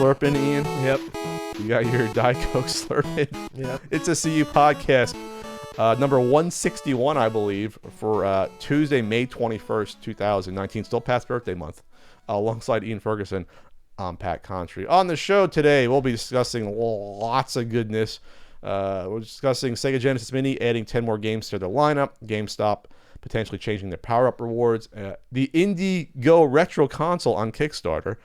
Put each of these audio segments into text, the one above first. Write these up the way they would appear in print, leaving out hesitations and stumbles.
slurping, Ian? Yep. You got your Diet Coke slurping? Yep. It's a CU podcast. Number 161, I believe, for Tuesday, May 21st, 2019. Still past birthday month. Alongside Ian Ferguson, I'm Pat Contry. On the show today, we'll be discussing lots of goodness. We're discussing Sega Genesis Mini adding 10 more games to their lineup. GameStop potentially changing their power-up rewards. The Indie Retro console on Kickstarter.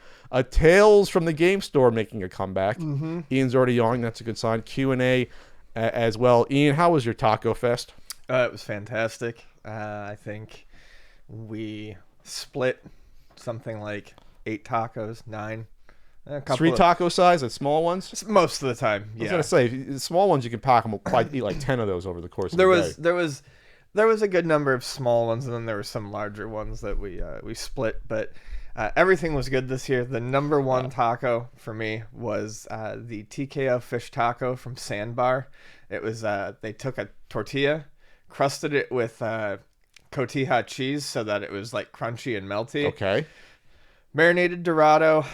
Tales from the Game Store making a comeback. Mm-hmm. Ian's already yawning. That's a good sign. Q&A as well. Ian, how was your Taco Fest? It was fantastic. I think we split something like 8 tacos, 9. Street taco size, the small ones? Most of the time, yeah. I was going to say, the small ones, you can pack them, we'll probably eat like 10 of those over the course of the day. There was a good number of small ones, and then there were some larger ones that we split, but everything was good this year. The number one taco for me was the TKO fish taco from Sandbar. It was, they took a tortilla, crusted it with cotija cheese so that it was like crunchy and melty. Okay. Marinated Dorado,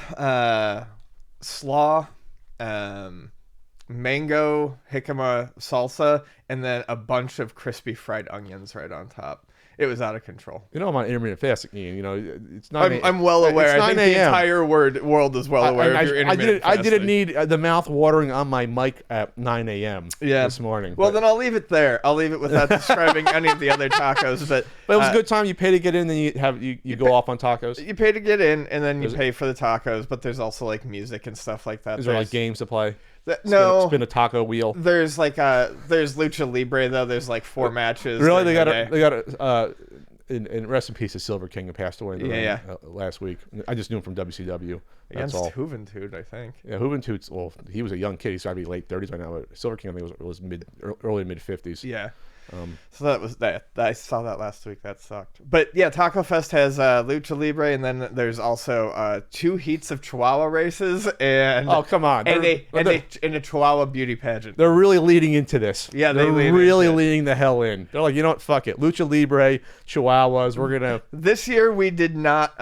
slaw, mango jicama salsa, and then a bunch of crispy fried onions right on top. It was out of control. You know, I'm on intermittent fasting, Ian. You know, it's 9 I'm well aware. I think the entire world is well aware of your intermittent fasting. I didn't need the mouth watering on my mic at 9 a.m. this morning. Well, then I'll leave it there. I'll leave it without describing any of the other tacos. But it was a good time. You pay to get in, then you go off on tacos. You pay to get in, and then you pay for the tacos. But there's also like music and stuff like that. Is there like games to play? Spin a taco wheel. There's like there's Lucha Libre though. There's like 4 matches. Really, they got in rest in peace, the Silver King who passed away last week. I just knew him from WCW. That's against all. Juventud, I think. Yeah, Juventud. Well, he was a young kid. He's got to be late 30s right now. But Silver King, I think, was early mid 50s. Yeah. So that was that. I saw that last week. That sucked. But yeah, Taco Fest has Lucha Libre, and then there's also 2 heats of Chihuahua races, and come on, and a Chihuahua beauty pageant. They're really leading into this. Yeah, they're really leading the hell in. They're like, you know what? Fuck it. Lucha Libre, Chihuahuas. We're gonna. This year we did not.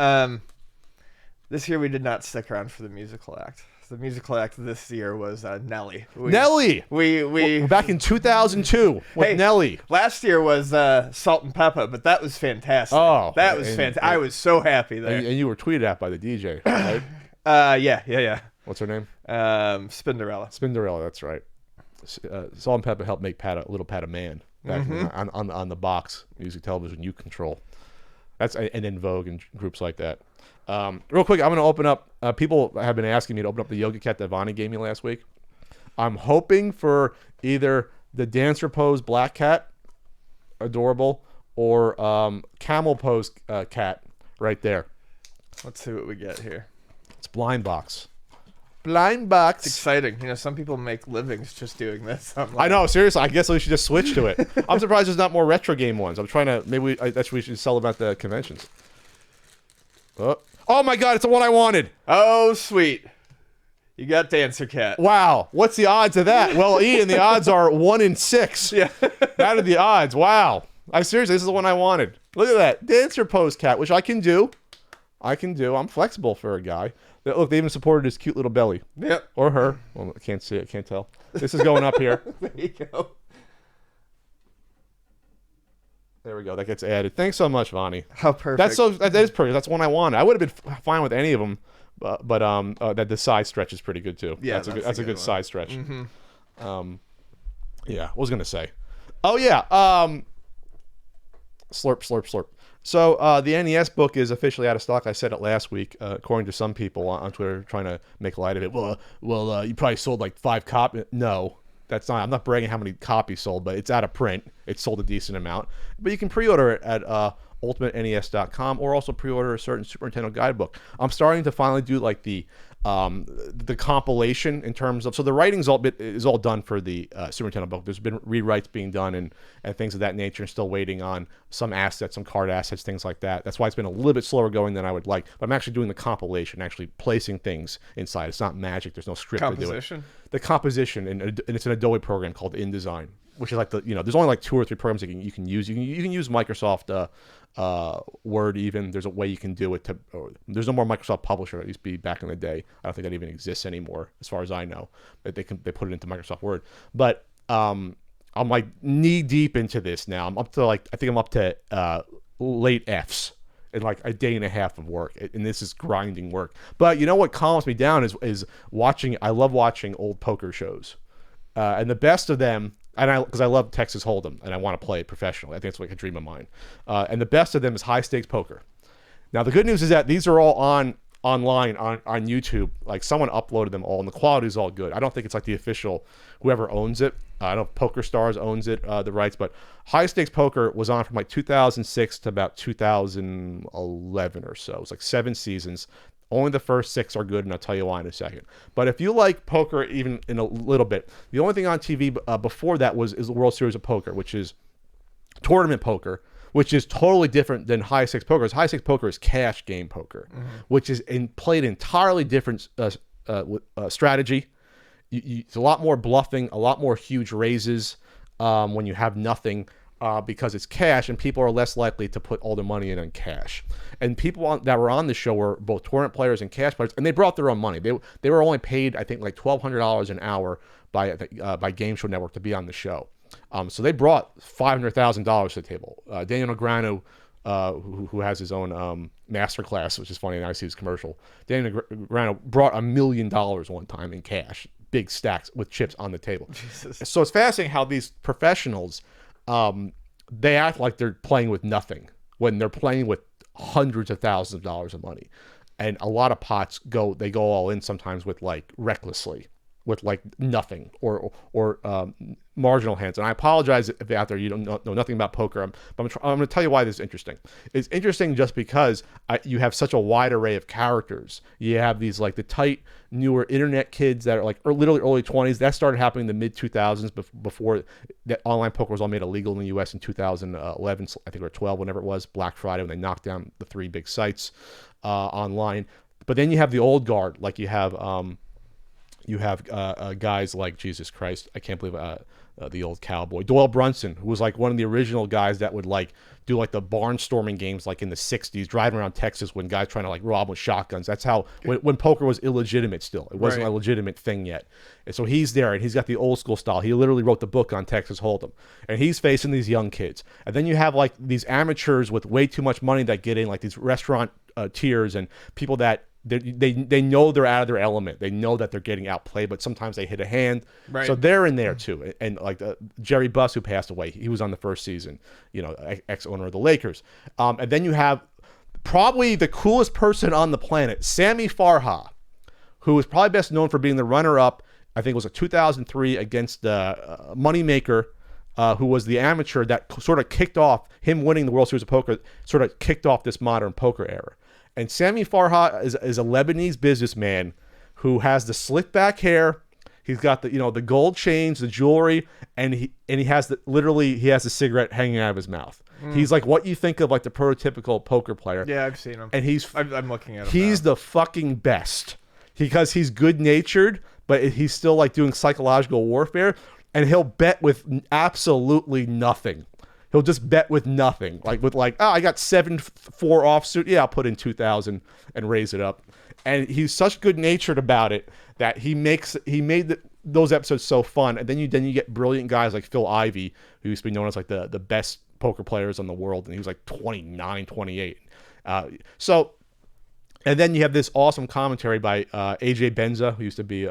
Stick around for the musical act. The musical act this year was Nelly. Nelly! We back in 2002 with Nelly. Last year was Salt and Pepper, but that was fantastic. Oh. That was fantastic. I was so happy there. And you were tweeted at by the DJ, right? Yeah. What's her name? Spinderella. Spinderella, that's right. Salt and Pepper helped make Pat a man back on the box music television you control. And then Vogue and groups like that. Real quick, I'm going to open up. People have been asking me to open up the Yoga Cat that Vonnie gave me last week. I'm hoping for either the dancer pose black cat, adorable, or camel pose cat right there. Let's see what we get here. It's Blind Box. Blind Box. It's exciting. You know, some people make livings just doing this. I know, seriously. I guess we should just switch to it. I'm surprised there's not more retro game ones. I'm trying to. Maybe we should sell them at the conventions. Oh my God! It's the one I wanted. Oh, sweet! You got Dancer Cat. Wow! What's the odds of that? Well, Ian, the odds are 1 in 6. Yeah, that are the odds. Wow! Seriously, this is the one I wanted. Look at that Dancer Pose Cat, which I can do. I'm flexible for a guy. Look, they even supported his cute little belly. Yep. Or her. Well, I can't see it. Can't tell. This is going up here. There you go. There we go. That gets added. Thanks so much, Vonnie. How perfect. That is perfect. That's one I wanted. I would have been fine with any of them, but that the side stretch is pretty good too. Yeah, that's a good side stretch. Mm-hmm. Yeah. What was I gonna say? Oh yeah. Slurp. So the NES book is officially out of stock. I said it last week, according to some people on Twitter trying to make light of it. Well, you probably sold like 5 copies. No. That's not. I'm not bragging how many copies sold, but it's out of print. It's sold a decent amount, but you can pre-order it at ultimatenes.com or also pre-order a certain Super Nintendo guidebook. I'm starting to finally do like the compilation in terms of, so the writing's all done for the Super Nintendo book. There's been rewrites being done and things of that nature, and still waiting on some assets, some card assets, things like that. That's why it's been a little bit slower going than I would like. But I'm actually doing the compilation, actually placing things inside. It's not magic. There's no script to do it. The composition, and it's an Adobe program called InDesign. which is like there's only like 2 or 3 programs you can use. You can use Microsoft Word even. There's a way you can do it there's no more Microsoft Publisher that used to be back in the day. I don't think that even exists anymore, as far as I know. But they put it into Microsoft Word. But I'm like knee deep into this now. I'm up to I think I'm up to late F's in like a day and a half of work, and this is grinding work. But you know what calms me down is watching. I love watching old poker shows, and the best of them. And because I love Texas Hold'em and I want to play it professionally. I think it's like a dream of mine. And the best of them is high stakes poker. Now the good news is that these are all online on YouTube. Like someone uploaded them all, and the quality is all good. I don't think it's like the official whoever owns it. I don't know if Poker Stars owns it, the rights, but high stakes poker was on from like 2006 to about 2011 or so. It was like 7 seasons. Only the first 6 are good, and I'll tell you why in a second. But if you like poker even in a little bit, the only thing on TV before that is the World Series of Poker, which is tournament poker, which is totally different than high stakes poker. High stakes poker is cash game poker, which is played entirely different strategy. It's a lot more bluffing, a lot more huge raises when you have nothing. Because it's cash, and people are less likely to put all their money in on cash. And people that were on the show were both tournament players and cash players, and they brought their own money. They were only paid, I think, like $1,200 an hour by Game Show Network to be on the show. So they brought $500,000 to the table. Daniel Negreanu, who has his own masterclass, which is funny, and I see his commercial. Daniel Negreanu brought $1 million one time in cash, big stacks with chips on the table. Jesus. So it's fascinating how these professionals. They act like they're playing with nothing when they're playing with hundreds of thousands of dollars of money. And a lot of pots go all in sometimes with like recklessly, with like nothing or marginal hands. And I apologize if out there you don't know nothing about poker. But I'm going to tell you why this is interesting. It's interesting just because you have such a wide array of characters. You have these like the tight, newer internet kids that are like literally early 20s. That started happening in the mid 2000s before that online poker was all made illegal in the U.S. in 2011, I think, or 12, whenever it was, Black Friday, when they knocked down the 3 big sites online. But then you have the old guard, like you have guys like, Jesus Christ, I can't believe the old cowboy, Doyle Brunson, who was like one of the original guys that would like do like the barnstorming games like in the 60s, driving around Texas when guys trying to like rob with shotguns. That's how, when poker was illegitimate still. It wasn't a legitimate thing yet. And so he's there, and he's got the old school style. He literally wrote the book on Texas Hold'em. And he's facing these young kids. And then you have like these amateurs with way too much money that get in, like these restaurant tiers and people that they know they're out of their element. They know that they're getting outplayed, but sometimes they hit a hand. Right. So they're in there too. And like Jerry Buss, who passed away, he was on the first season, ex-owner of the Lakers. And then you have probably the coolest person on the planet, Sammy Farha, who is probably best known for being the runner-up, I think it was a 2003 against Moneymaker, who was the amateur that sort of kicked off, him winning the World Series of Poker, sort of kicked off this modern poker era. And Sammy Farha is a Lebanese businessman who has the slick back hair. He's got the gold chains, the jewelry, and he has he has a cigarette hanging out of his mouth. He's like what you think of like the prototypical poker player. Yeah, I've seen him. And I'm looking at him. He's the fucking best because he's good natured, but he's still like doing psychological warfare, and he'll bet with absolutely nothing. He'll just bet with nothing, I got 7-4 offsuit. Yeah, I'll put in 2,000 and raise it up. And he's such good natured about it that he made those episodes so fun. And then you get brilliant guys like Phil Ivey, who used to be known as like the best poker players in the world, and he was like 29, 28. And then you have this awesome commentary by AJ Benza, who used to be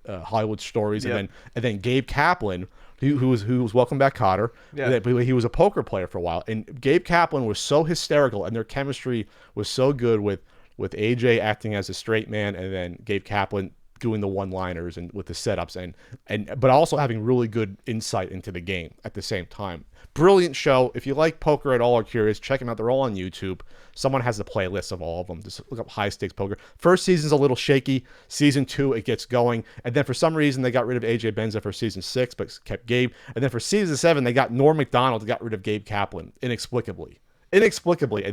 Hollywood Stories, and then Gabe Kaplan, who was Welcome Back, Kotter. Yeah. He was a poker player for a while, and Gabe Kaplan was so hysterical, and their chemistry was so good with AJ acting as a straight man, and then Gabe Kaplan doing the one-liners and with the setups, but also having really good insight into the game at the same time. Brilliant show. If you like poker at all or curious, check them out. They're all on YouTube. Someone has a playlist of all of them. Just look up High Stakes Poker. First season's a little shaky. Season 2, it gets going. And then for some reason, they got rid of AJ Benza for season 6, but kept Gabe. And then for season 7, they got Norm Macdonald, got rid of Gabe Kaplan inexplicably. And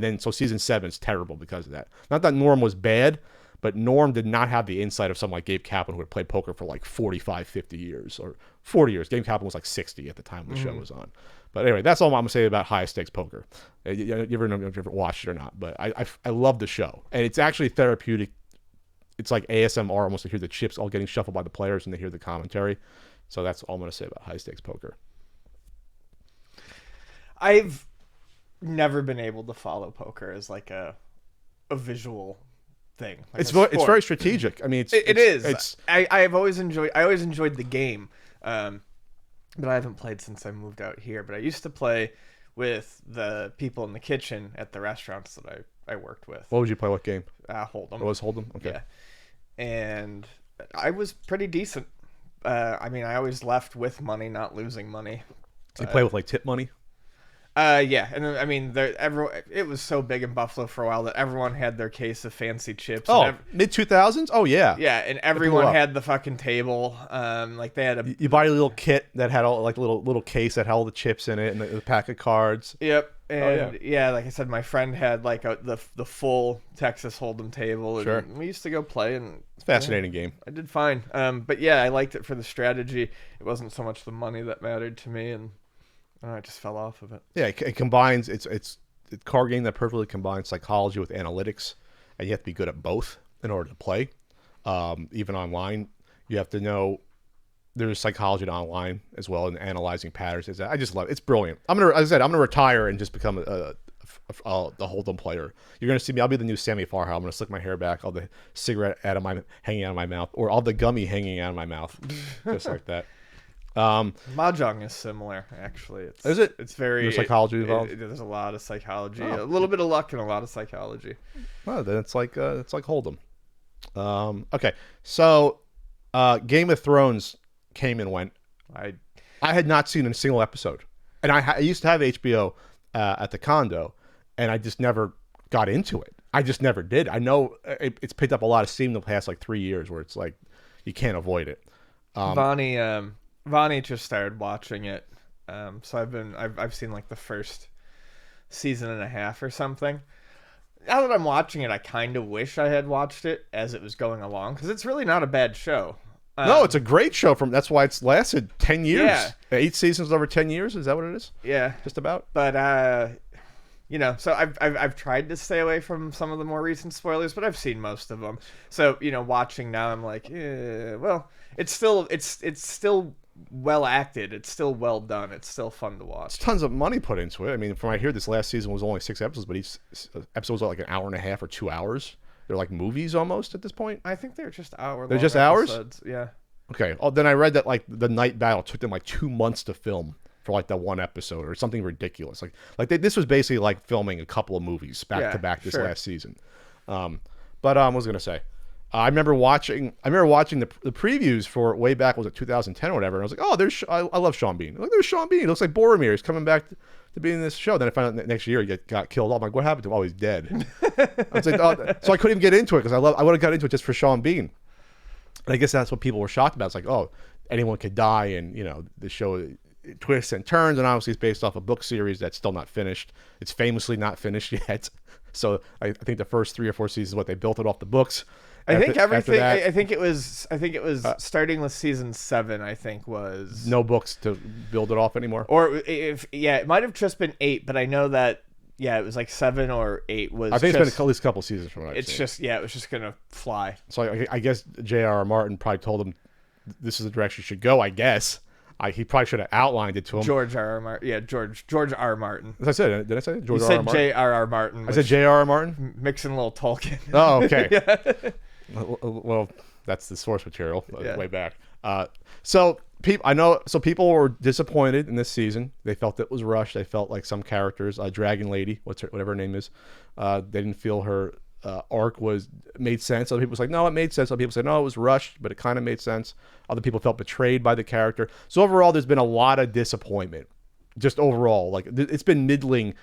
then so season 7 is terrible because of that. Not that Norm was bad, But Norm did not have the insight of someone like Gabe Kaplan, who had played poker for like 45, 50 years, or 40 years. Gabe Kaplan was like 60 at the time the show was on. But anyway, that's all I'm going to say about high stakes poker. You ever know if you ever watched it or not, but I love the show. And it's actually therapeutic. It's like ASMR almost to hear the chips all getting shuffled by the players and they hear the commentary. So that's all I'm going to say about high stakes poker. I've never been able to follow poker as like a visual thing. Like It's very strategic. I mean, it is. I've always enjoyed the game, but I haven't played since I moved out here. But I used to play with the people in the kitchen at the restaurants that I worked with. What would you play? What game? Hold'em. It was Hold'em? Okay. Yeah. And I was pretty decent. I mean, I always left with money, not losing money. So you play with like tip money? Yeah, and I mean, it was so big in Buffalo for a while that everyone had their case of fancy chips. Oh, mid-2000s? Oh, yeah. Yeah, and everyone had the fucking table. Like they had You buy a little kit that had all like little case that had all the chips in it and the pack of cards. Yep. And yeah, like I said, my friend had like the full Texas Hold'em table, and sure. we used to go play. And it's a fascinating game. I did fine. But yeah, I liked it for the strategy. It wasn't so much the money that mattered to me, and I just fell off of it. Yeah, it combines. It's a card game that perfectly combines psychology with analytics, and you have to be good at both in order to play. Even online, you have to know there's psychology to online as well, and analyzing patterns. I just love it. It's brilliant. As I said, I'm gonna retire and just become the Hold'em player. You're gonna see me. I'll be the new Sammy Farha. I'm gonna slick my hair back, all the cigarette hanging out of my mouth, or all the gummy hanging out of my mouth, just like that. Mahjong is similar, actually. Is it? It's very there's psychology involved. There's a lot of psychology, a little bit of luck, and a lot of psychology. Well, then it's like Hold'em. Okay, so Game of Thrones came and went. I had not seen a single episode, and I used to have HBO at the condo, and I just never got into it. I just never did. I know it's picked up a lot of steam in the past like 3 years, where it's like you can't avoid it. Vonnie just started watching it, so I've seen like the first season and a half or something. Now that I'm watching it, I kind of wish I had watched it as it was going along, because it's really not a bad show. No, it's a great show. That's why it's lasted 10 years. Yeah. 8 seasons over 10 years. Is that what it is? Yeah, just about. But so I've tried to stay away from some of the more recent spoilers, but I've seen most of them. So watching now, I'm like, well, it's still well acted. It's still well done. It's still fun to watch. It's tons of money put into it. I mean, from what I hear, this last season was only 6 episodes, but each episode was like an hour and a half or 2 hours. They're like movies almost at this point. I think they're just hour-long. They're just hours? Episodes. Yeah. Okay. Oh, then I read that like the Night Battle took them like 2 months to film for like that one episode or something ridiculous. This was basically like filming a couple of movies back to back this last season. But what was I gonna say? I remember watching the previews for way back, was it 2010 or whatever, and I was like, oh, I love Sean Bean. Look, there's Sean Bean. It looks like Boromir. He's coming back to be in this show. Then I found out that next year he got killed off. I'm like, what happened to him? Oh, he's dead. I was like, so I couldn't even get into it because I would have got into it just for Sean Bean. And I guess that's what people were shocked about. It's like, oh, anyone could die, and the show twists and turns, and obviously it's based off a book series that's still not finished. It's famously not finished yet. So I think the first 3 or 4 seasons, they built it off the books. I think everything. I think it was starting with season 7. I think was no books to build it off anymore. Or it might have just been 8, but I know that it was like 7 or 8 was. I think it's been at least a couple seasons from what I've seen. It was just gonna fly. So I guess J.R.R. Martin probably told him this is the direction you should go. I guess he probably should have outlined it to him. George R. Martin. Yeah, George R. Martin. As I said, did I say George R. Martin? You said J.R.R. Martin. I said J.R.R. Martin. Mixing a little Tolkien. Oh, okay. Yeah. Well, that's the source material way back. So people were disappointed in this season. They felt it was rushed. They felt like some characters, Dragon Lady, whatever her name is, they didn't feel her arc made sense. Other people was like, no, it made sense. Other people said, no, it was rushed, but it kind of made sense. Other people felt betrayed by the character. So overall, there's been a lot of disappointment. Just overall, like it's been middling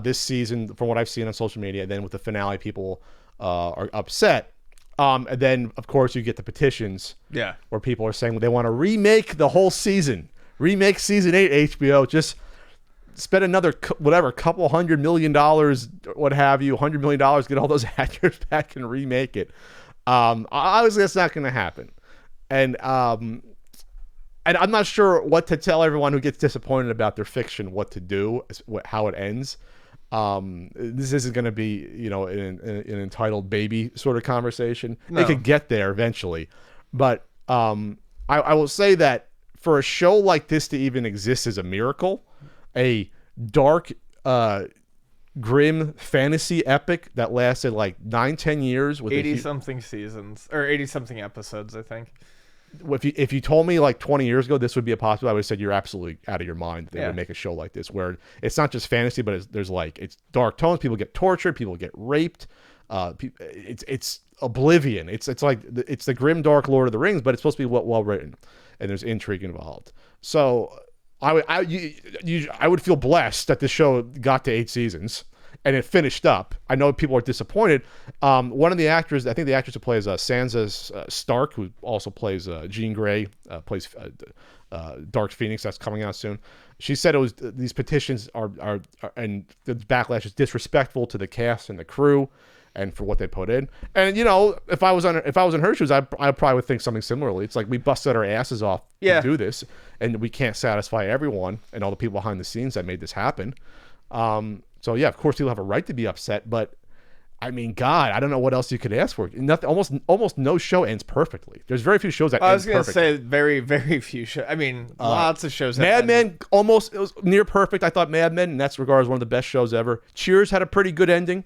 this season from what I've seen on social media. And then with the finale, people are upset. And then, of course, you get the petitions where people are saying they want to remake the whole season. Remake season 8 HBO. Just spend another, couple $100 million, what have you, $100 million, get all those actors back and remake it. Obviously, that's not going to happen. And I'm not sure what to tell everyone who gets disappointed about their fiction what to do, how it ends. This isn't going to be, an entitled baby sort of conversation. No. It could get there eventually. But I will say that for a show like this to even exist is a miracle. A dark, grim fantasy epic that lasted like 9-10 years with 80-something seasons or 80-something episodes, I think. If you told me like 20 years ago this would be a possibility, I would have said you're absolutely out of your mind. They would make a show like this where it's not just fantasy, but it's dark tones. People get tortured. People get raped. It's Oblivion. It's the grim dark Lord of the Rings, but it's supposed to be well written, and there's intrigue involved. So I would feel blessed that this show got to 8 seasons and it finished up. I know people are disappointed. One of the actors, I think the actress who plays Sansa Stark, who also plays Jean Grey, plays Dark Phoenix, that's coming out soon. She said these petitions are and the backlash is disrespectful to the cast and the crew and for what they put in. And if I was in her shoes, I probably would think something similarly. It's like we busted our asses off to do this, and we can't satisfy everyone and all the people behind the scenes that made this happen. So yeah, of course people have a right to be upset, but I mean, God, I don't know what else you could ask for. Nothing, almost no show ends perfectly. There's very few shows that. I was going to say very, very few shows. I mean, lots of shows. Mad Men it was near perfect. I thought Mad Men, and that's regarded as one of the best shows ever. Cheers had a pretty good ending.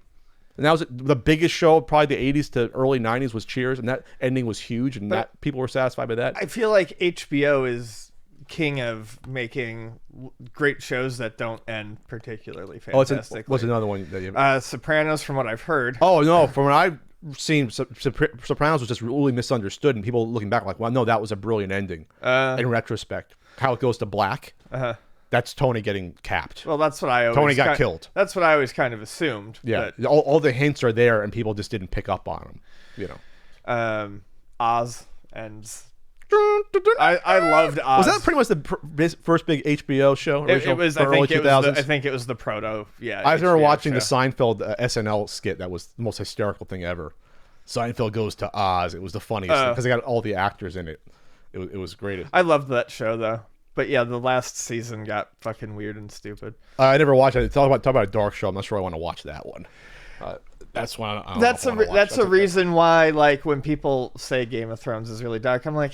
And that was the biggest show, probably the 80s to early 90s was Cheers, and that ending was huge, and that people were satisfied by that. I feel like HBO is king of making great shows that don't end particularly fantastically. What's another one that you Sopranos, from what I've heard. Oh, no, from what I've seen, Sopranos was just really misunderstood, and people looking back like, well, no, that was a brilliant ending in retrospect. How it goes to black. That's Tony getting capped. Well, that's what I always... Tony got killed. That's what I always kind of assumed. Yeah, but all the hints are there, and people just didn't pick up on them. Oz and... I loved Oz. Was that pretty much the first big HBO show? It was. I think it was the proto. Yeah. I remember watching the Seinfeld SNL skit. That was the most hysterical thing ever. Seinfeld goes to Oz. It was the funniest thing because they got all the actors in it. It was great. I loved that show though. But yeah, the last season got fucking weird and stupid. I never watched it. Talk about a dark show. I'm not sure I want to watch that one. That's one. That's a reason why, like, when people say Game of Thrones is really dark, I'm like,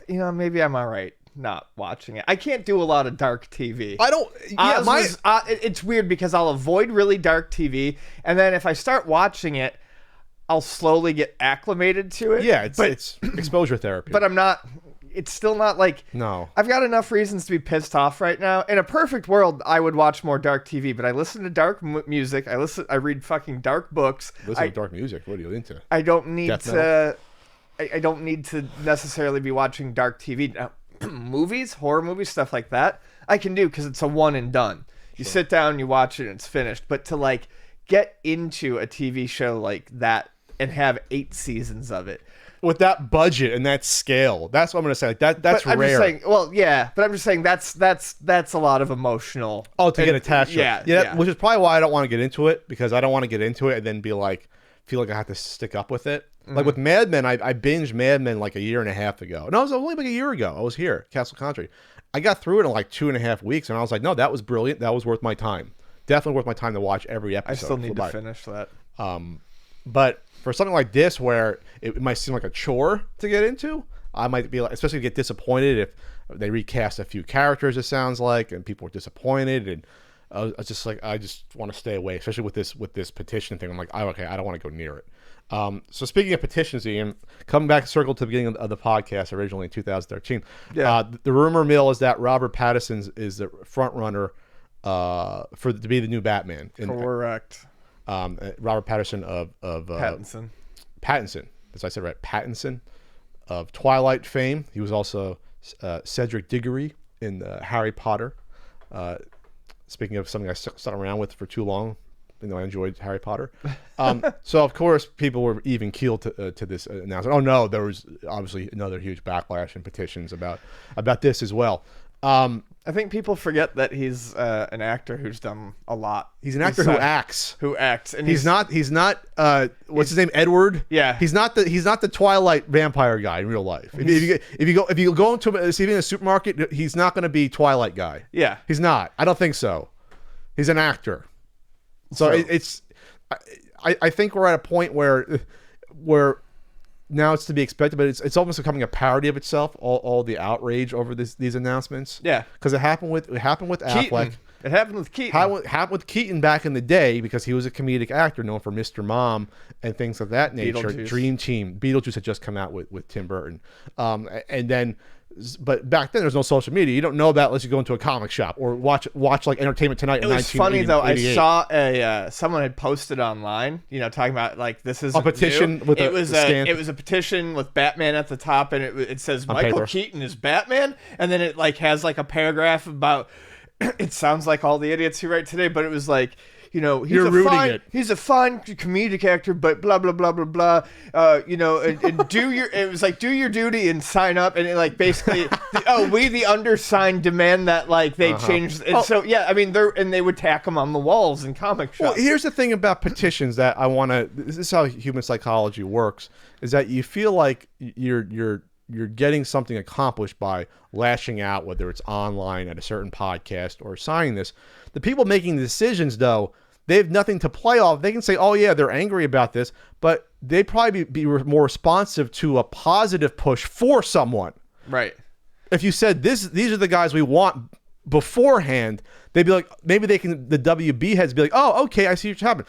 maybe I'm all right not watching it. I can't do a lot of dark TV. I don't. Yeah, it's weird because I'll avoid really dark TV, and then if I start watching it, I'll slowly get acclimated to it. Yeah, it's exposure therapy. But I'm not. It's still not like... No. I've got enough reasons to be pissed off right now. In a perfect world, I would watch more dark TV, but I listen to dark music. I read fucking dark books. Listen to dark music. What are you into? I don't need to... I don't need to necessarily be watching dark TV. Now, movies, horror movies, stuff like that, I can do because it's a one and done. You sit down, you watch it, and it's finished. But to, like, get into a TV show like that and have 8 seasons of it... With that budget and that scale, that's what I'm gonna say. Like that's rare. I'm just saying, but I'm just saying that's a lot of emotional. Oh, get attached. Yeah. Which is probably why I don't want to get into it, because I don't want to get into it and then be like, feel like I have to stick up with it. Mm-hmm. Like with Mad Men, I binged Mad Men like a year and a half ago. No, it was only like a year ago. I was here, Castle Country. I got through it in like 2.5 weeks, and I was like, no, that was brilliant. That was worth my time. Definitely worth my time to watch every episode. I still need to finish that. But for something like this, where it might seem like a chore to get into, I might be like, especially get disappointed if they recast a few characters. It sounds like, and people are disappointed, and I just want to stay away, especially with this petition thing. I'm like, I don't want to go near it. So speaking of petitions, Ian, coming back circle to the beginning of the podcast, originally in 2013. Yeah. The rumor mill is that Robert Pattinson is the front runner to be the new Batman. Correct. Robert Pattinson of Pattinson, as I said, right? Pattinson of Twilight fame. He was also Cedric Diggory in Harry Potter. Speaking of something I stuck around with for too long, I enjoyed Harry Potter. So of course people were even keeled to this announcement. Oh no, there was obviously another huge backlash and petitions about this as well. I think people forget that he's an actor who's done a lot. He's an actor who acts. And he's not what's his name, Edward? Yeah. He's not the Twilight vampire guy in real life. If you go into a supermarket, he's not going to be Twilight guy. Yeah. He's not. I don't think so. He's an actor. So I think we're at a point where now it's to be expected, but it's almost becoming a parody of itself. All the outrage over these announcements. Yeah, because it happened with Affleck. It happened with Keaton. Happened with Keaton back in the day because he was a comedic actor known for Mr. Mom and things of that nature. Dream Team, Beetlejuice had just come out with Tim Burton, and then. But back then, there's no social media. You don't know about unless you go into a comic shop or watch like Entertainment Tonight. It was funny though. I saw someone had posted online, talking about like this is a petition new. with it was a petition with Batman at the top, and it says Michael Keaton is Batman, and then it like has like a paragraph about. It sounds like all the idiots who write today, but it was like. He's a fine comedic actor, but blah blah blah blah blah. And do your duty and sign up, and it like basically, we the undersigned demand that like they change. And so yeah, I mean they would tack them on the walls in comic shops. Well, here's the thing about petitions that I want to. This is how human psychology works: is that you feel like you're getting something accomplished by lashing out, whether it's online at a certain podcast or signing this. The people making the decisions, though. They have nothing to play off. They can say, oh, yeah, they're angry about this, but they'd probably be more responsive to a positive push for someone. Right. If you said, these are the guys we want beforehand, they'd be like, maybe the WB heads be like, oh, okay, I see what you're talking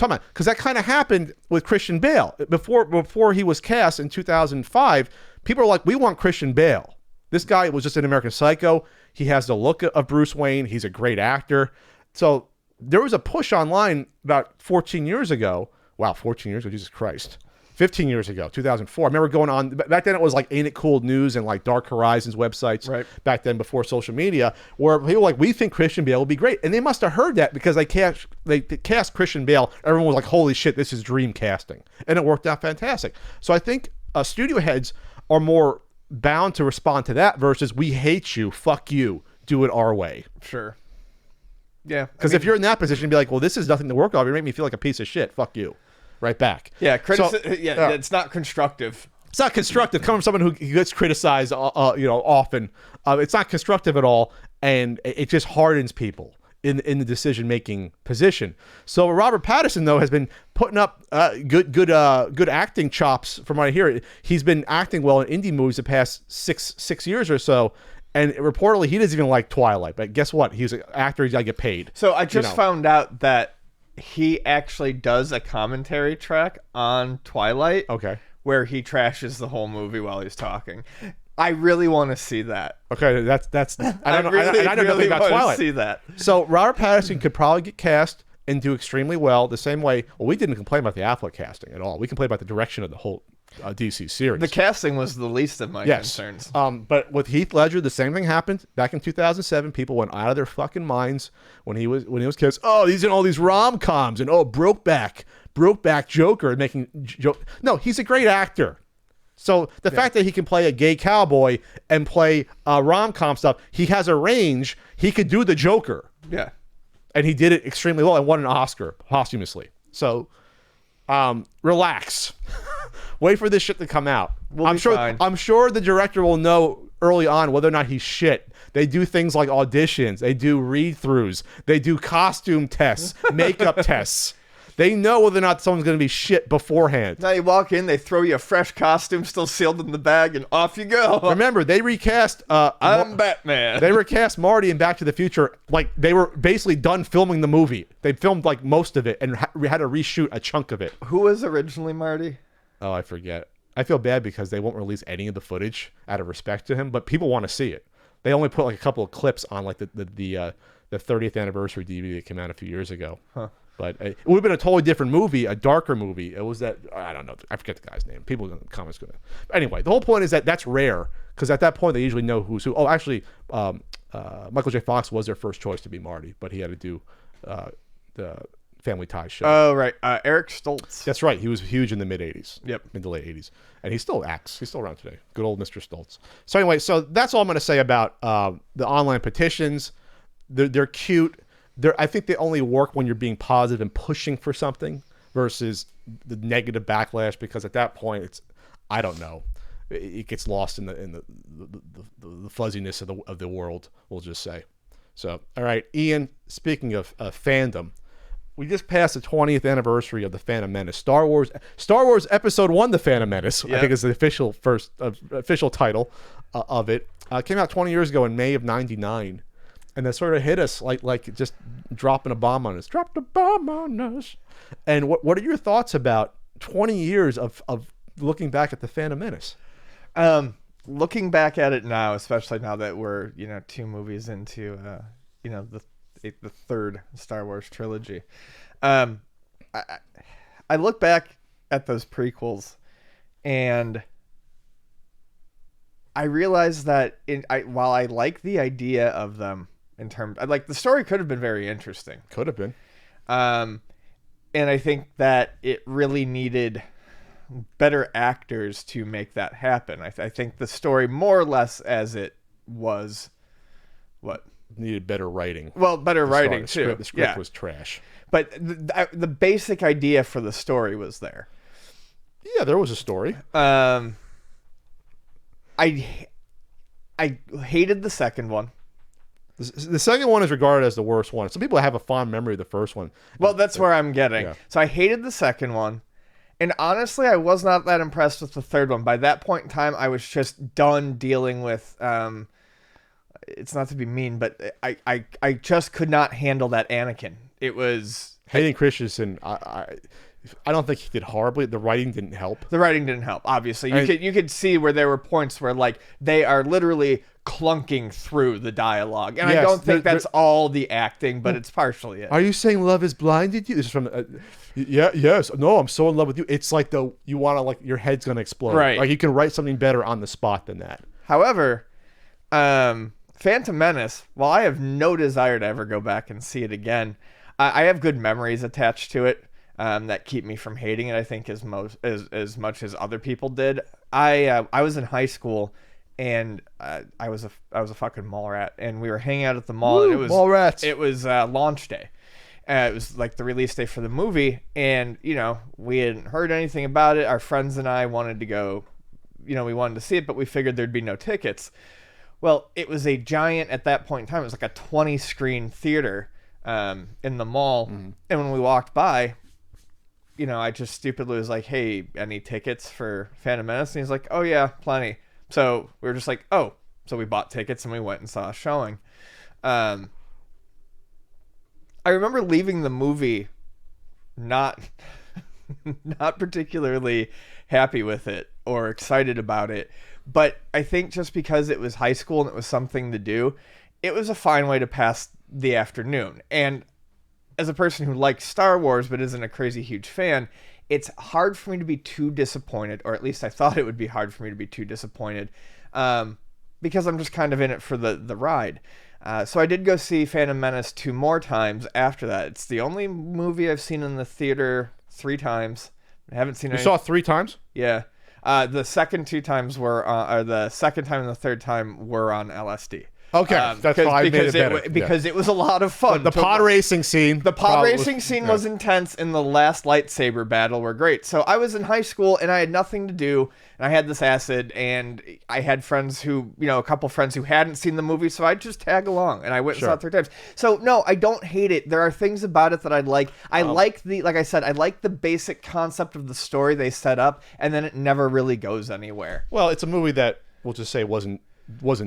about. Because that kind of happened with Christian Bale. Before he was cast in 2005, people are like, we want Christian Bale. This guy was just an American Psycho. He has the look of Bruce Wayne. He's a great actor. So there was a push online about 14 years ago. Wow, 14 years ago, Jesus Christ. 15 years ago, 2004. I remember going on, back then it was like Ain't It Cool News and like Dark Horizons websites, right. Back then before social media, where people were like, we think Christian Bale will be great. And they must have heard that because they cast Christian Bale. Everyone was like, holy shit, this is dream casting. And it worked out fantastic. So I think studio heads are more bound to respond to that versus we hate you, fuck you, do it our way. Sure. Yeah, because if you're in that position, you'd be like, well, this is nothing to work off. You make me feel like a piece of shit. Fuck you. Right back. Yeah, it's not constructive. It's not constructive. Coming from someone who gets criticized, often. It's not constructive at all, and it just hardens people in the decision-making position. So Robert Pattinson, though, has been putting up good acting chops from what I hear. He's been acting well in indie movies the past six years or so. And reportedly, he doesn't even like Twilight. But guess what? He's an actor. He's got to get paid. So I just found out that he actually does a commentary track on Twilight. Okay. Where he trashes the whole movie while he's talking. I really want to see that. Okay, that's. I don't know. I know nothing about Twilight. See that. So Robert Pattinson could probably get cast and do extremely well. The same way. Well, we didn't complain about the Affleck casting at all. We complained about the direction of the whole DC series. The casting was the least of my concerns. But with Heath Ledger, the same thing happened back in 2007. People went out of their fucking minds when he was cast. Oh, he's in all these rom-coms and Brokeback Joker and making joke. No, he's a great actor. So the fact that he can play a gay cowboy and play rom-com stuff, he has a range. He could do the Joker. Yeah, and he did it extremely well and won an Oscar posthumously. So relax. Wait for this shit to come out. I'm sure the director will know early on whether or not he's shit. They do things like auditions. They do read-throughs. They do costume tests, makeup tests. They know whether or not someone's going to be shit beforehand. Now you walk in, they throw you a fresh costume still sealed in the bag, and off you go. Remember, they recast... I'm Batman. They recast Marty in Back to the Future. Like, they were basically done filming the movie. They filmed, like, most of it and had to reshoot a chunk of it. Who was originally Marty? Oh, I forget. I feel bad because they won't release any of the footage out of respect to him, but people want to see it. They only put, like, a couple of clips on, like, the 30th anniversary DVD that came out a few years ago. Huh. But it would have been a totally different movie, a darker movie. It was that, I don't know, I forget the guy's name. People in the comments going to. Anyway, the whole point is that that's rare because at that point they usually know who's who. Oh, actually, Michael J. Fox was their first choice to be Marty, but he had to do the Family Ties show. Oh, right. Eric Stoltz. That's right. He was huge in the mid 80s. Yep. Mid to late 80s. And he still acts. He's still around today. Good old Mr. Stoltz. So anyway, so that's all I'm going to say about the online petitions. They're cute. I think they only work when you're being positive and pushing for something versus the negative backlash, because at that point, I don't know. It gets lost in the fuzziness of the world, we'll just say. So, all right, Ian, speaking of fandom, we just passed the 20th anniversary of The Phantom Menace. Star Wars Episode 1, The Phantom Menace, yep. I think is the official title of it. Came out 20 years ago in May of 99. And that sort of hit us like just dropping a bomb on us. Dropped a bomb on us. And what are your thoughts about 20 years of looking back at The Phantom Menace? Looking back at it now, especially now that we're 2 movies into the third Star Wars trilogy, I look back at those prequels, and I realize that while I like the idea of them in terms, like the story could have been very interesting. Could have been. And I think that it really needed better actors to make that happen. I think the story, more or less as it was, needed better writing. Well, better writing too. The script was trash. But the basic idea for the story was there. Yeah, there was a story. I hated the second one. The second one is regarded as the worst one. Some people have a fond memory of the first one. Well, that's where I'm getting. Yeah. So I hated the second one. And honestly, I was not that impressed with the third one. By that point in time, I was just done dealing with... it's not to be mean, but I just could not handle that Anakin. It was... Hayden Christensen, I don't think he did horribly. The writing didn't help. The writing didn't help, obviously. You could see where there were points where like they are literally clunking through the dialogue. And yes, I don't think that's all the acting, but it's partially it. Are you saying love has blinded you? This is from yes. No, I'm so in love with you. It's like you want to, like, your head's going to explode. Right. Like you can write something better on the spot than that. However, Phantom Menace, while I have no desire to ever go back and see it again, I have good memories attached to it. That keep me from hating it, I think, as much as other people did. I was in high school, and I was a fucking mall rat, and we were hanging out at the mall. Woo, and mall rats. It was launch day. It was like the release day for the movie, and we hadn't heard anything about it. Our friends and I wanted to go. We wanted to see it, but we figured there'd be no tickets. Well, it was a giant, at that point in time, it was like a 20-screen theater in the mall, and when we walked by, I just stupidly was like, hey, any tickets for Phantom Menace? And he's like, oh, yeah, plenty. So we were just like, oh. So we bought tickets and we went and saw a showing. I remember leaving the movie not particularly happy with it or excited about it. But I think just because it was high school and it was something to do, it was a fine way to pass the afternoon. And as a person who likes Star Wars but isn't a crazy huge fan, it's hard for me to be too disappointed, or at least I thought it would be hard for me to be too disappointed, because I'm just kind of in it for the ride. So I did go see Phantom Menace 2 more times after that. It's the only movie I've seen in the theater 3 times. I haven't seen it. You saw it 3 times? Yeah. The second 2 times or the second time and the third time were on LSD. Okay, that's why I made it better. Because it was a lot of fun. The pod racing scene. The pod racing scene was intense, and the last lightsaber battle were great. So I was in high school, and I had nothing to do, and I had this acid, and I had friends who, a couple friends who hadn't seen the movie, so I'd just tag along, and I went and saw it 3 times. So, no, I don't hate it. There are things about it that I like. Like I said, I like the basic concept of the story they set up, and then it never really goes anywhere. Well, it's a movie that, we'll just say, wasn't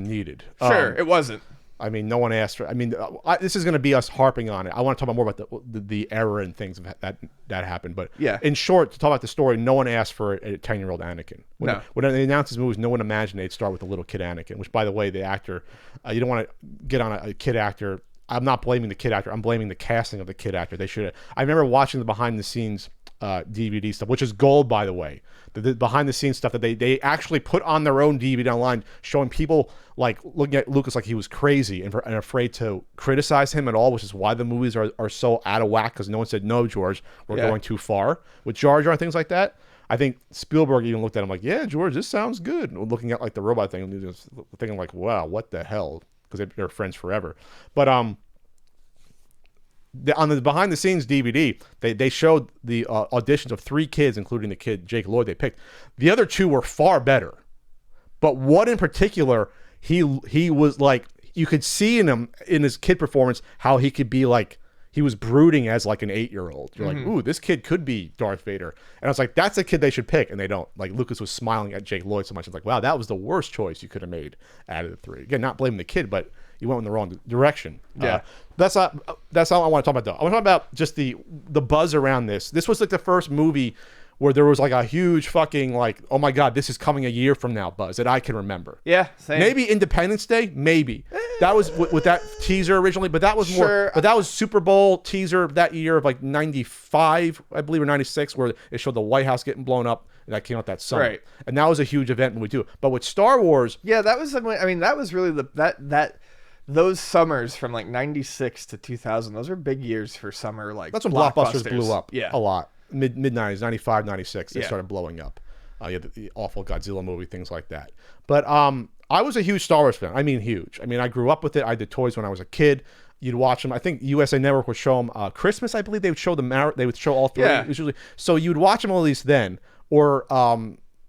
needed. Sure, it wasn't. I mean, no one asked for. I mean, this is going to be us harping on it. I want to talk about more about the error and things that happened. But yeah, in short, to talk about the story, no one asked for a 10-year-old Anakin. When they announced these movies, no one imagined they'd start with a little kid Anakin. Which, by the way, the actor, you don't want to get on a kid actor. I'm not blaming the kid actor. I'm blaming the casting of the kid actor. They should have. I remember watching the behind the scenes DVD stuff, which is gold, by the way. The behind the scenes stuff that they actually put on their own DVD online, showing people like looking at Lucas like he was crazy and afraid to criticize him at all, which is why the movies are so out of whack, because no one said, no, George, we're going too far with Jar Jar and things like that. I think Spielberg even looked at him like, yeah, George, this sounds good. And looking at like the robot thing, and just thinking like, wow, what the hell? Because they're friends forever. But on the behind the scenes DVD, they showed the auditions of 3 kids, including the kid Jake Lloyd they picked. The other 2 were far better, but one in particular, he was like, you could see in him, in his kid performance, how he could be like, he was brooding as like an 8-year-old. You're like, ooh, this kid could be Darth Vader. And I was like, that's a kid they should pick, and they don't. Like, Lucas was smiling at Jake Lloyd so much. I was like, wow, that was the worst choice you could have made out of the 3. Again, not blaming the kid, but you went in the wrong direction. Yeah, that's not I want to talk about though. I want to talk about just the buzz around this. This was like the first movie where there was like a huge fucking like, oh my god, this is coming a year from now buzz that I can remember. Yeah, same. Maybe Independence Day, maybe. That was with that teaser originally, but that was more. But that was Super Bowl teaser that year of like '95, I believe, or '96, where it showed the White House getting blown up, and that came out that summer. Right. And that was a huge event when we do it. But with Star Wars, yeah, that was. I mean, that was really those summers from like '96 to 2000. Those are big years for summer. Like that's when blockbusters blew up. Yeah, a lot. Mid '90s, '95, '96, they started blowing up. Yeah, the awful Godzilla movie, things like that. But I was a huge Star Wars fan. I mean, huge. I mean, I grew up with it. I did toys when I was a kid. You'd watch them. I think USA Network would show them Christmas. I believe they would show they would show all 3. Yeah. Usually. So you would watch them at least then, or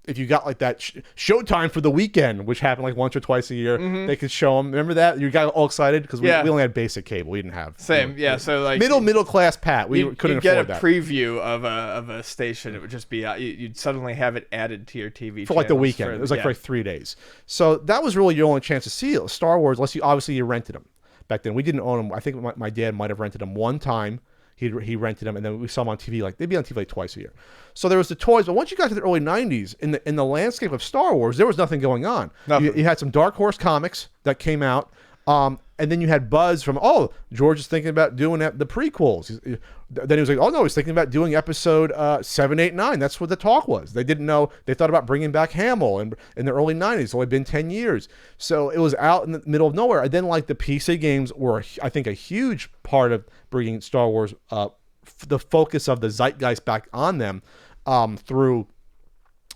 if you got like that Showtime for the weekend, which happened like once or twice a year, they could show them. Remember that? You got all excited because we only had basic cable. We didn't have same. So like middle class Pat. We couldn't afford that. Get a preview of a station. It would just be you'd suddenly have it added to your TV for like the weekend. It was like for like 3 days. So that was really your only chance to see it. Star Wars, unless you rented them back then. We didn't own them. I think my dad might have rented them one time. He rented them, and then we saw them on TV. Like they'd be on TV like twice a year. So there was the toys, but once you got to the early '90s, in the landscape of Star Wars, there was nothing going on. You had some Dark Horse comics that came out, and then you had buzz from George is thinking about doing the prequels. Then he was like, oh no, he's thinking about doing episode 7, 8, 9. That's what the talk was. They didn't know. They thought about bringing back Hamill in the early '90s. It's only been 10 years, so it was out in the middle of nowhere. And then like the PC games were, I think, a huge part of bringing Star Wars the focus of the zeitgeist back on them through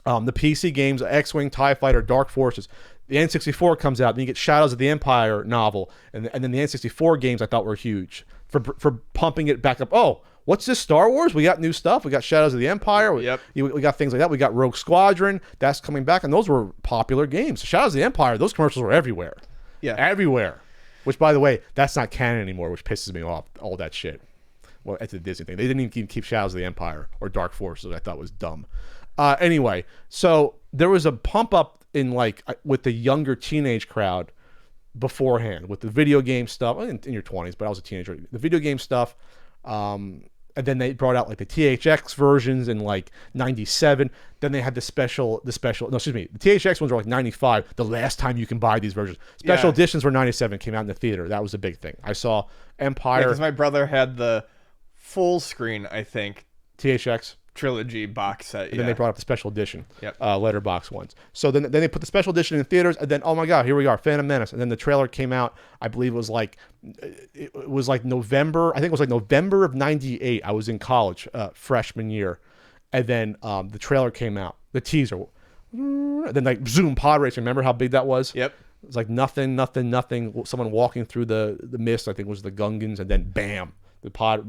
the PC games, X-Wing, TIE Fighter, Dark Forces. The N64 comes out, then you get Shadows of the Empire novel, and then the N64 games I thought were huge for pumping it back up. Oh, what's this, Star Wars? We got new stuff. We got Shadows of the Empire. We got things like that. We got Rogue Squadron. That's coming back, and those were popular games. Shadows of the Empire, those commercials were everywhere. Yeah. Everywhere. Which, by the way, that's not canon anymore, which pisses me off, all that shit. Well, it's a Disney thing. They didn't even keep Shadows of the Empire or Dark Forces, which I thought was dumb. Anyway, so there was a pump up in like with the younger teenage crowd beforehand with the video game stuff in your 20s, but I was a teenager. The video game stuff, and then they brought out like the THX versions in like '97. Then they had the THX ones were like '95. The last time you can buy these versions. Special editions were '97, came out in the theater. That was a big thing. I saw Empire. Because my brother had the full screen, I think, THX trilogy box set. And then they brought up the special edition, Yep. letterbox ones. So then they put the special edition in theaters, and then, oh my God, here we are, Phantom Menace. And then the trailer came out, I believe it was like November, I think it was like November of '98. I was in college, freshman year. And then the trailer came out, the teaser. And then like zoom, pod racing, remember how big that was? Yep. It was like nothing. Someone walking through the mist, I think was the Gungans, and then bam. The pod.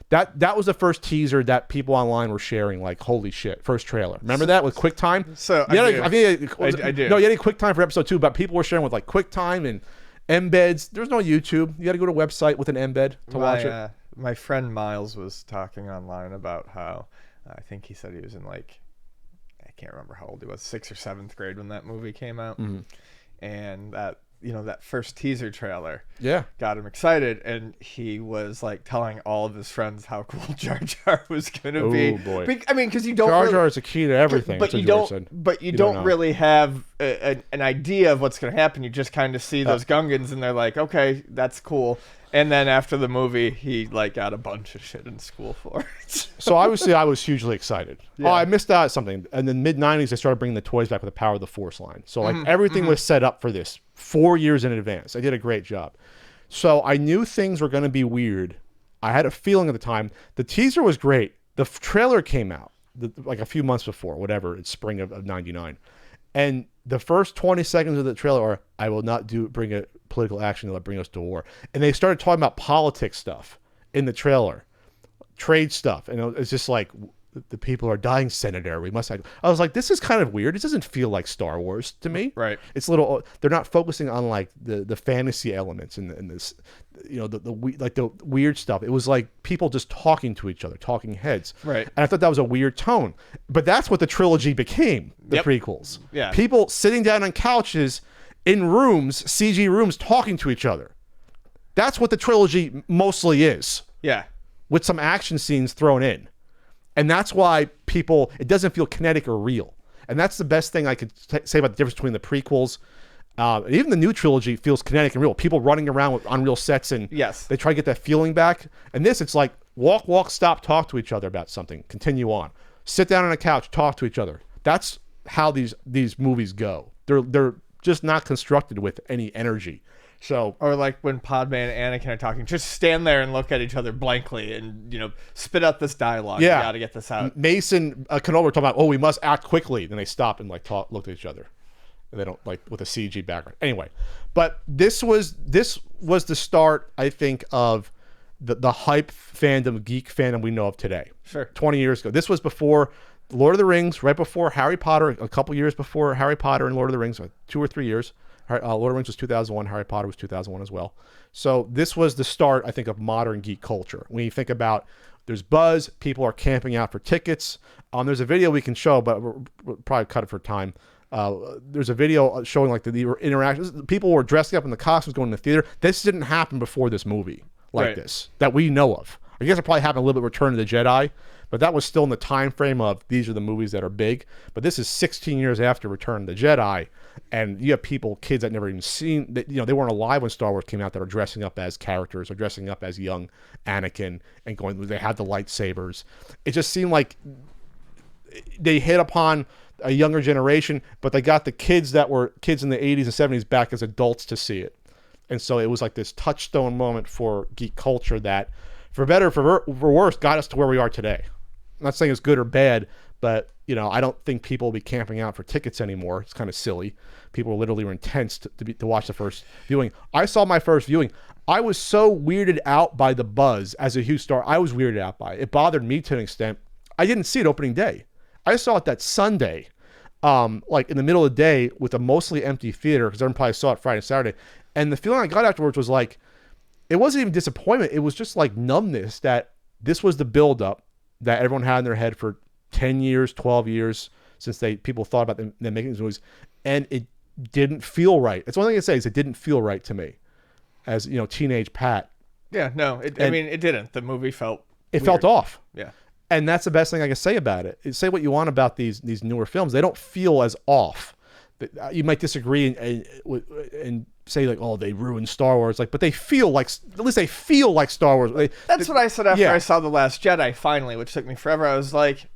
That was the first teaser that people online were sharing. Like, holy shit! First trailer. Remember that with QuickTime? So I do. No, you had a QuickTime for episode 2, but people were sharing with like QuickTime and embeds. There's no YouTube. You got to go to a website with an embed to watch it. My friend Miles was talking online about how I think he said he was in like, I can't remember how old he was, 6th or 7th grade when that movie came out, and that. That first teaser trailer got him excited, and he was like telling all of his friends how cool Jar Jar was going to be. Oh boy. I mean, because you don't Jar Jar is a key to everything. But you don't really have an idea of what's going to happen. You just kind of see those Gungans, and they're like, okay, that's cool. And then after the movie, he like got a bunch of shit in school for it. So obviously, I was hugely excited. Yeah. Oh, I missed out on something. And then mid-90s, they started bringing the toys back with the Power of the Force line. So like everything was set up for this 4 years in advance. I did a great job. So I knew things were going to be weird. I had a feeling at the time. The teaser was great. The trailer came out like a few months before, whatever. It's spring of 99. And the first 20 seconds of the trailer are, I will not bring a political action that will bring us to war. And they started talking about politics stuff in the trailer, trade stuff. And it's just like, the people are dying, Senator. We must. I was like, this is kind of weird. It doesn't feel like Star Wars to me. Right. It's a little. They're not focusing on like the fantasy elements in this, the weird stuff. It was like people just talking to each other, talking heads. Right. And I thought that was a weird tone. But that's what the trilogy became. The prequels. Yeah. People sitting down on couches in rooms, CG rooms, talking to each other. That's what the trilogy mostly is. Yeah. With some action scenes thrown in. And that's why it doesn't feel kinetic or real. And that's the best thing I could say about the difference between the prequels. And even the new trilogy feels kinetic and real. People running around with unreal sets, and they try to get that feeling back. And this, it's like walk, stop, talk to each other about something. Continue on. Sit down on a couch, talk to each other. That's how these movies go. They're just not constructed with any energy. So, or like when Padme and Anakin are talking, just stand there and look at each other blankly and, spit out this dialogue. Yeah. You got to get this out. Mason, Kenobi were talking about, we must act quickly. Then they stop and look at each other. And they don't with a CG background. Anyway, but this was the start, I think, of the hype fandom, geek fandom we know of today. Sure. 20 years ago. This was before Lord of the Rings, right before Harry Potter, a couple years before Harry Potter and Lord of the Rings, 2 or 3 years. Lord of the Rings was 2001. Harry Potter was 2001 as well. So this was the start, I think, of modern geek culture. When you think about, there's buzz, people are camping out for tickets. There's a video we can show, but we'll probably cut it for time. There's a video showing like the interactions. People were dressing up in the costumes going to the theater. This didn't happen before this movie this that we know of. I guess it probably happened a little bit with Return of the Jedi, but that was still in the time frame of these are the movies that are big. But this is 16 years after Return of the Jedi, and you have kids that never even seen that. They weren't alive when Star Wars came out, that are dressing up as characters or dressing up as young Anakin and going. They had the lightsabers. It just seemed like they hit upon a younger generation, but they got the kids that were kids in the 80s and 70s back as adults to see it. And so it was like this touchstone moment for geek culture that, for better or for worse, got us to where we are today. I'm not saying it's good or bad, but I don't think people will be camping out for tickets anymore. It's kind of silly. People literally were intense to watch the first viewing. I saw my first viewing. I was so weirded out by the buzz as a huge star. I was weirded out by it. It bothered me to an extent. I didn't see it opening day. I saw it that Sunday, like in the middle of the day with a mostly empty theater, because everyone probably saw it Friday and Saturday. And the feeling I got afterwards was like, it wasn't even disappointment. It was just like numbness that this was the buildup that everyone had in their head for 10 years, 12 years since people thought about them making these movies. And it didn't feel right. It's the only thing I can say is it didn't feel right to me as, teenage Pat. Yeah, no, it didn't. The movie felt weird. Felt off. Yeah. And that's the best thing I can say about it. Say what you want about these newer films. They don't feel as off. You might disagree and say like, they ruined Star Wars. But they feel like, at least they feel like Star Wars. That's what I said after I saw The Last Jedi, finally, which took me forever. I was like,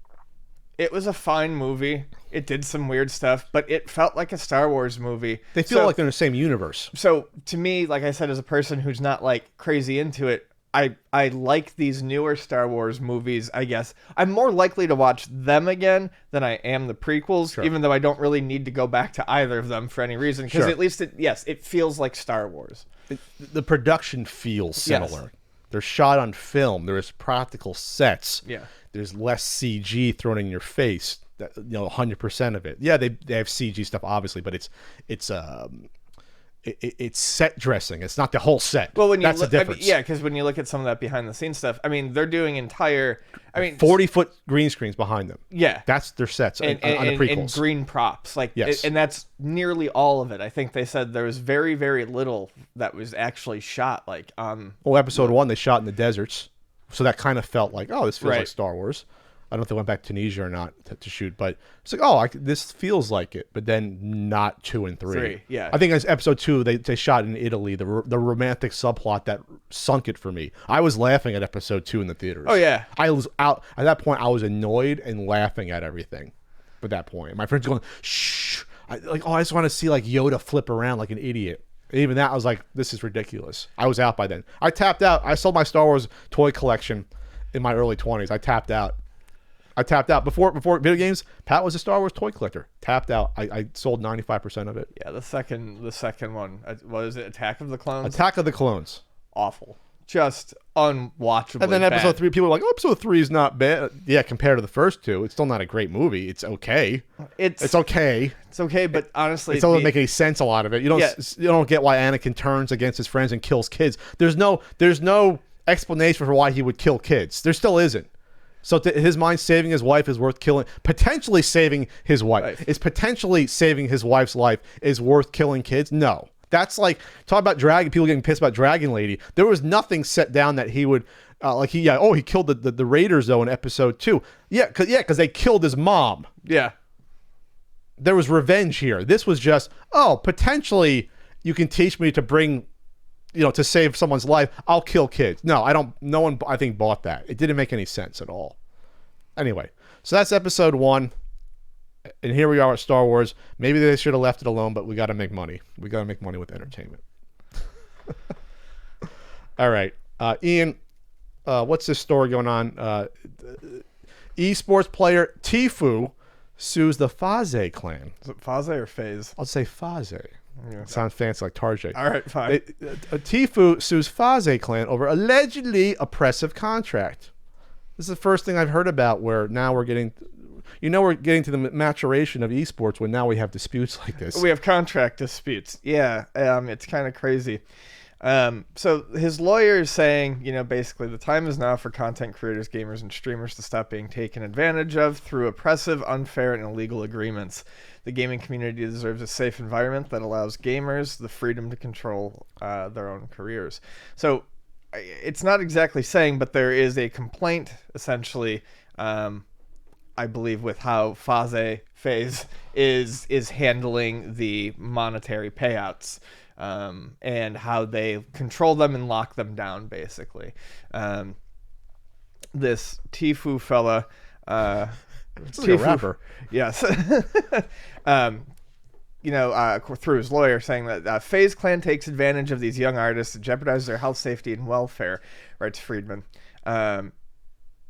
it was a fine movie. It did some weird stuff, but it felt like a Star Wars movie. They feel like they're in the same universe. So to me, like I said, as a person who's not like crazy into it, I like these newer Star Wars movies, I guess. I'm more likely to watch them again than I am the prequels, even though I don't really need to go back to either of them for any reason. Because at least, it feels like Star Wars. The production feels similar. Yes. They're shot on film. There's practical sets. Yeah. There's less CG thrown in your face. 100% of it. Yeah, they have CG stuff, obviously, but it's set dressing. It's not the whole set. Well, that's the difference. Because when you look at some of that behind the scenes stuff, they're doing 40-foot green screens behind them. Yeah, that's their sets on the prequels. And green props, and that's nearly all of it. I think they said there was very, very little that was actually shot. Episode 1 they shot in the deserts, so that kind of felt like, this feels like Star Wars. I don't know if they went back to Tunisia or not to shoot, but it's like, oh, this feels like it, but then not 2 and 3. Yeah. I think it's episode 2. They shot in Italy, the romantic subplot that sunk it for me. I was laughing at episode 2 in the theaters. Oh yeah. I was out at that point. I was annoyed and laughing at everything. At that point, my friends going, shh. I just want to see like Yoda flip around like an idiot. And even that, I was like, this is ridiculous. I was out by then. I tapped out. I sold my Star Wars toy collection in my early 20s. I tapped out. Before video games. Pat was a Star Wars toy collector. Tapped out. I sold 95% of it. Yeah, the second one. What is it? Attack of the Clones. Attack of the Clones. Awful. Just unwatchable. And then episode 3, people are like, oh, episode 3 is not bad. Yeah, compared to the first 2, it's still not a great movie. It's okay. It's okay. It's okay, but honestly, it doesn't make any sense. A lot of it. You don't get why Anakin turns against his friends and kills kids. There's no explanation for why he would kill kids. There still isn't. So to his mind, saving his wife is worth killing. Potentially saving his wife is potentially saving his wife's life is worth killing kids. No, that's like talk about dragon. People getting pissed about Dragon Lady. There was nothing set down that he would he killed the Raiders though in episode 2. Because they killed his mom. Yeah, there was revenge here. This was just potentially you can teach me to bring. To save someone's life, I'll kill kids. No, I don't. No one, I think, bought that. It didn't make any sense at all. Anyway, so that's episode 1. And here we are at Star Wars. Maybe they should have left it alone, but we got to make money. We got to make money with entertainment. All right. Ian, what's this story going on? Esports player Tfue sues the Faze clan. Is it Faze or FaZe? I'll say Faze. Yeah. Sounds fancy like Tarjay. All right, fine. Tfue sues Faze clan over allegedly oppressive contract. This is the first thing I've heard about where now we're getting to the maturation of esports when now we have disputes like this. We have contract disputes. Yeah, it's kind of crazy. So his lawyer is saying, basically the time is now for content creators, gamers, and streamers to stop being taken advantage of through oppressive, unfair, and illegal agreements. The gaming community deserves a safe environment that allows gamers the freedom to control their own careers. So it's not exactly saying, but there is a complaint, essentially, I believe, with how FaZe is handling the monetary payouts. And how they control them and lock them down, basically. This Tfue fella, Tfue, a rapper. Yes. Through his lawyer, saying that FaZe Clan takes advantage of these young artists and jeopardizes their health, safety, and welfare, writes Friedman.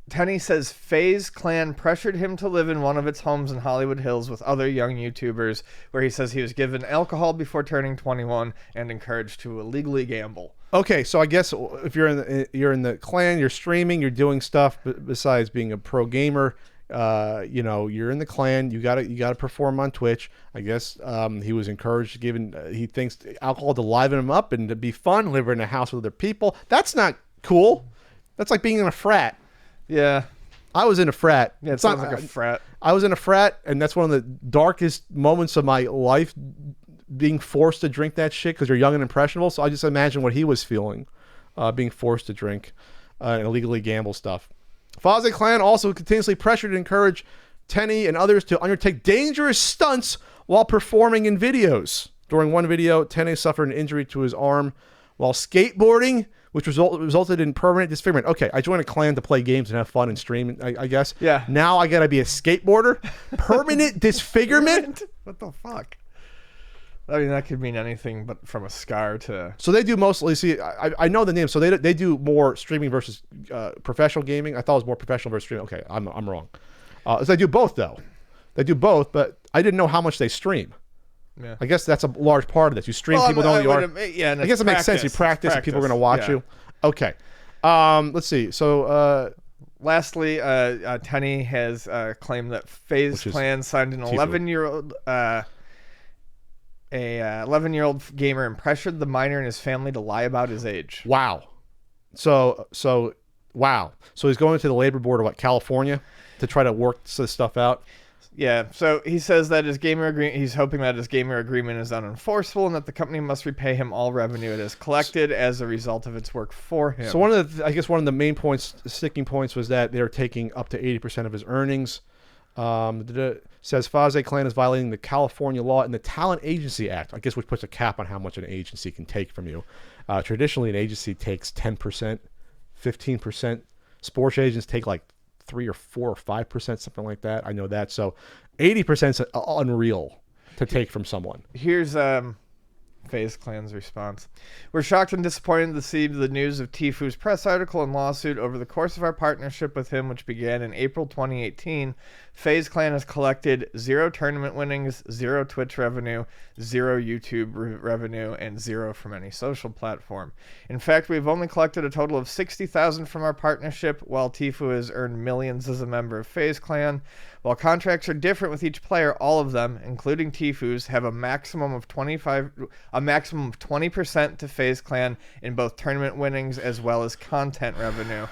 Tenny says FaZe Clan pressured him to live in one of its homes in Hollywood Hills with other young YouTubers, where he says he was given alcohol before turning 21 and encouraged to illegally gamble. Okay, so I guess if you're in the clan, you're streaming, you're doing stuff besides being a pro gamer. You're in the clan. You gotta perform on Twitch. I guess he was encouraged, given he thinks alcohol to liven him up and to be fun, live in a house with other people. That's not cool. That's like being in a frat. Yeah, I was in a frat. Yeah, it sounds like a frat. I was in a frat, and that's one of the darkest moments of my life, being forced to drink that shit because you're young and impressionable. So I just imagine what he was feeling, being forced to drink and illegally gamble stuff. FaZe Clan also continuously pressured and encouraged Tenny and others to undertake dangerous stunts while performing in videos. During one video, Tenny suffered an injury to his arm while skateboarding, which resulted in permanent disfigurement. Okay, I joined a clan to play games and have fun and stream, I guess. Yeah. Now I gotta be a skateboarder? Permanent disfigurement? What the fuck? I mean, that could mean anything but from a scar to... So they do mostly... See, I know the name. So they do more streaming versus professional gaming. I thought it was more professional versus streaming. Okay, I'm wrong. So they do both, though. They do both, but I didn't know how much they stream. Yeah. I guess that's a large part of this. You stream, people know who you are. Yeah, I guess it makes sense. You practice and people are going to watch you. Okay. Let's see. So... Lastly, Tenny has claimed that FaZe Clan signed an 11-year-old... a 11-year-old gamer and pressured the minor and his family to lie about his age. Wow. So wow. So he's going to the labor board of California to try to work this stuff out. Yeah, so he says that his gamer agreement. He's hoping that his gamer agreement is unenforceable and that the company must repay him all revenue it has collected as a result of its work for him. So I guess one of the main points, sticking points, was that they're taking up to 80% of his earnings. Says Faze Clan is violating the California law and the Talent Agency Act, I guess, which puts a cap on how much an agency can take from you. Traditionally, an agency takes 10%, 15%. Sports agents take like 3 or 4 or 5%, something like that. I know that. So 80% is unreal to take from someone. Here's FaZe Clan's response. We're shocked and disappointed to see the news of Tfu's press article and lawsuit. Over the course of our partnership with him, which began in April 2018, FaZe Clan has collected 0 tournament winnings, 0 Twitch revenue, 0 YouTube revenue, and 0 from any social platform. In fact, we've only collected a total of $60,000 from our partnership, while Tfu has earned millions as a member of FaZe Clan. While contracts are different with each player, all of them, including Tfu's, have a maximum of 20% to FaZe Clan in both tournament winnings as well as content revenue,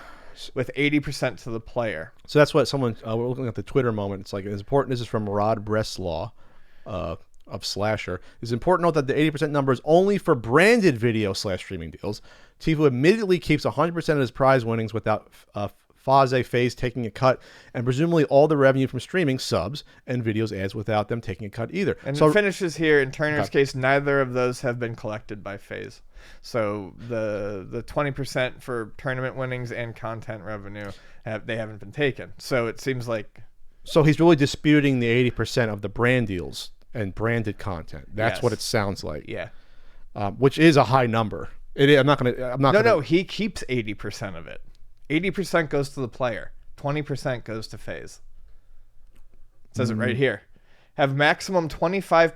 with 80% to the player. So that's what someone, we're looking at the Twitter moment. It's like, it's important. This is from Rod Breslaw of Slasher. It's important to note that the 80% number is only for branded video / streaming deals. Tfu admittedly keeps 100% of his prize winnings without FaZe taking a cut, and presumably all the revenue from streaming subs and videos ads without them taking a cut either. And so it finishes here. In Turner's case, neither of those have been collected by FaZe. So the 20% for tournament winnings and content revenue, they haven't been taken. So it seems like... So he's really disputing the 80% of the brand deals and branded content. That's what it sounds like. Yeah. Which is a high number. No, he keeps 80% of it. 80% goes to the player. 20% goes to FaZe. It says it right here. Have maximum 25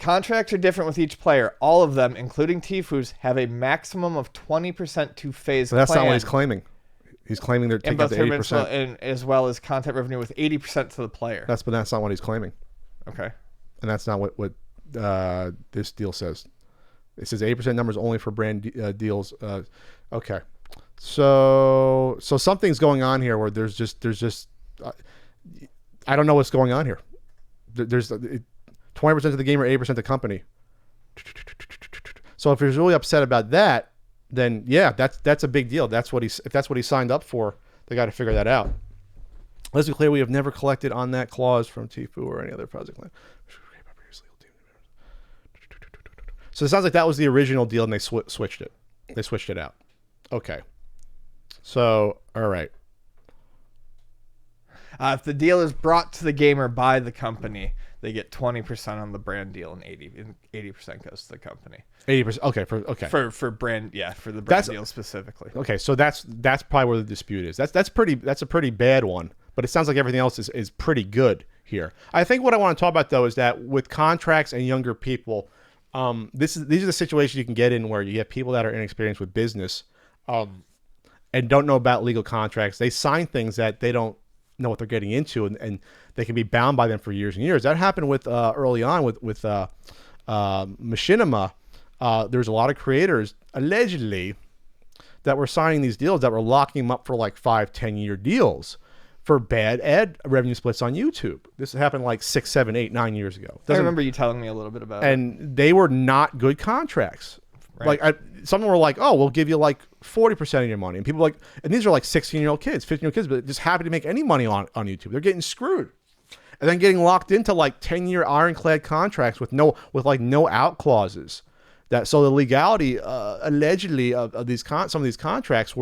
contracts are different with each player. All of them, including Tfu's, have a maximum of 20% to FaZe. But that's not what he's claiming. He's claiming they're taking up to 80%. And as well as content revenue with 80% to the player. But that's not what he's claiming. Okay. And that's not what this deal says. It says 80% numbers only for brand deals. Okay, so something's going on here where there's just I don't know what's going on here. There's 20% to the gamer, 80% to the company. So if he's really upset about that, then yeah, that's a big deal. If that's what he signed up for, they got to figure that out. Let's be clear: we have never collected on that clause from Tfu or any other project line. So it sounds like that was the original deal, and they switched it. They switched it out. Okay. So, all right. If the deal is brought to the gamer by the company, they get 20% on the brand deal, and 80% goes to the company. 80%. Okay. For brand, for the brand deal specifically. Okay, so that's probably where the dispute is. That's a pretty bad one, but it sounds like everything else is pretty good here. I think what I want to talk about though is that with contracts and younger people. These are the situations you can get in where you have people that are inexperienced with business and don't know about legal contracts. They sign things that they don't know what they're getting into, and they can be bound by them for years and years. That happened with early on with Machinima. There's a lot of creators, allegedly, that were signing these deals that were locking them up for like 5-10 year deals for bad ad revenue splits on YouTube. This happened like 6, 7, 8, 9 years ago. I remember you telling me a little bit about it. And they were not good contracts. Right. Like some were like, oh, we'll give you like 40% of your money. And people like, and these are like 16-year-old kids, 15-year-old kids, but just happy to make any money on YouTube. They're getting screwed. And then getting locked into like 10-year ironclad contracts with no out clauses. So the legality allegedly of some of these contracts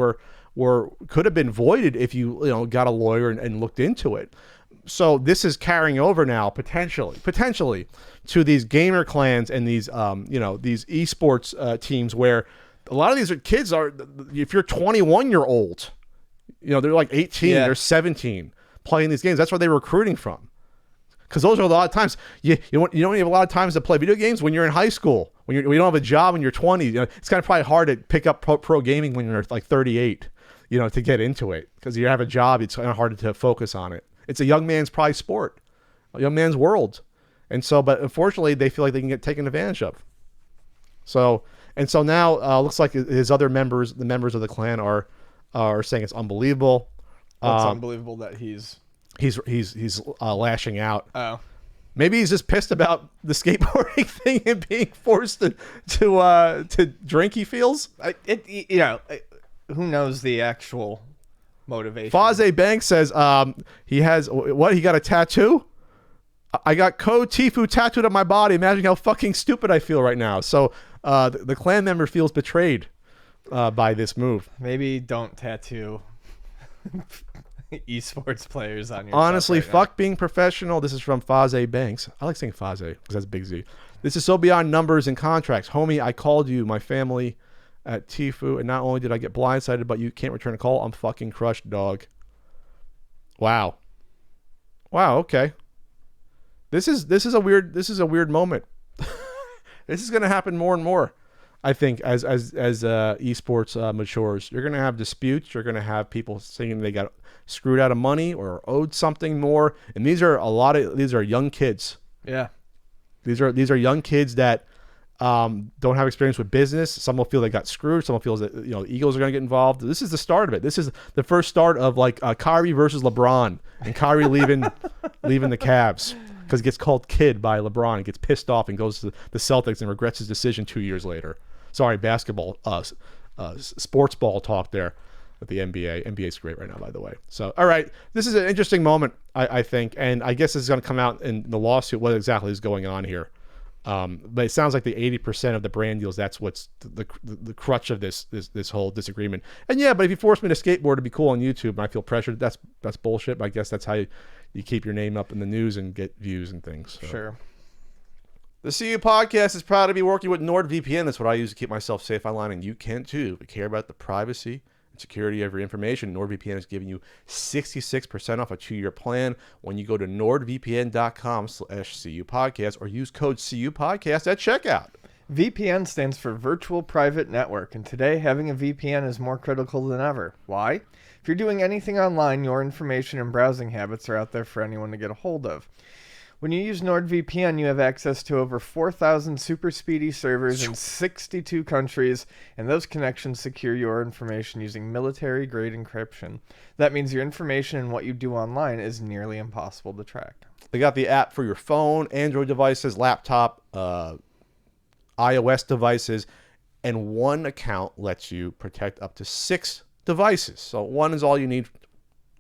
could have been voided if you got a lawyer and looked into it. So this is carrying over now potentially to these gamer clans and these these esports teams where a lot of these kids are, if you're 21 year old, they're like 18, they're 17 playing these games. That's where they're recruiting from. Because those are a lot of times you don't have a lot of times to play video games when you're in high school, when you don't have a job when you're 20. It's kind of probably hard to pick up pro gaming when you're like 38. To get into it, because you have a job, it's kind of hard to focus on it. It's a young man's probably sport, a young man's world. But unfortunately, they feel like they can get taken advantage of. So now looks like his other members, the members of the clan, are saying it's unbelievable. What's unbelievable that he's lashing out. Oh. Maybe he's just pissed about the skateboarding thing and being forced to drink. He feels. Who knows the actual motivation? Faze Banks says he has what? He got a tattoo. I got code Tifu tattooed on my body. Imagine how fucking stupid I feel right now. So the clan member feels betrayed by this move. Maybe don't tattoo esports players on your. Honestly, right fuck being professional. This is from Faze Banks. I like saying Faze because that's big Z. This is so beyond numbers and contracts. Homie, I called you, my family at Tifu, and not only did I get blindsided, but you can't return a call. I'm fucking crushed, dog. Wow. Okay. This is a weird moment. This is gonna happen more and more. I think as esports matures, you're gonna have disputes. You're gonna have people saying they got screwed out of money or owed something more. And these are young kids. Yeah. These are young kids that don't have experience with business. Some will feel they got screwed. Some will feel that egos are gonna get involved. This is the start of it. This is the first start of like Kyrie versus LeBron, and Kyrie leaving the Cavs. Because he gets called kid by LeBron and gets pissed off and goes to the Celtics and regrets his decision 2 years later. Sorry, basketball, sports ball talk there at the NBA. NBA's great right now, by the way. So, all right, this is an interesting moment, I think, and I guess this is going to come out in the lawsuit what exactly is going on here. But it sounds like the 80% of the brand deals, that's what's the crutch of this whole disagreement. And yeah, but if you force me to skateboard to be cool on YouTube and I feel pressured, that's bullshit. But I guess that's how you keep your name up in the news and get views and things. So. Sure. The CU Podcast is proud to be working with NordVPN. That's what I use to keep myself safe online, and you can too. If you care about the privacy and security of your information, NordVPN is giving you 66% off a 2-year plan when you go to nordvpn.com/CU Podcast or use code CU Podcast at checkout. VPN stands for Virtual Private Network, and today having a VPN is more critical than ever. Why? If you're doing anything online, your information and browsing habits are out there for anyone to get a hold of. When you use NordVPN, you have access to over 4,000 super speedy servers in 62 countries, and those connections secure your information using military-grade encryption. That means your information and what you do online is nearly impossible to track. They got the app for your phone, Android devices, laptop, iOS devices, and one account lets you protect up to 6 devices. So one is all you need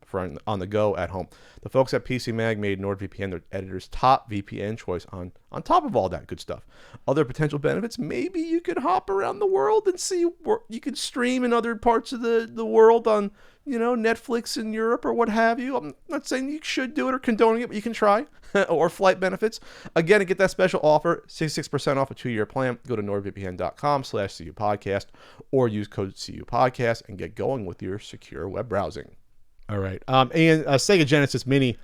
for on the go at home. The folks at PC Mag made NordVPN their editor's top VPN choice on top of all that good stuff. Other potential benefits, maybe you could hop around the world and see where you could stream in other parts of the world on, Netflix in Europe or what have you. I'm not saying you should do it or condoning it, but you can try. Or flight benefits. Again, to get that special offer, 66% off a 2-year plan, go to nordvpn.com/CU Podcast or use code CU Podcast and get going with your secure web browsing. All right. And Sega Genesis Mini.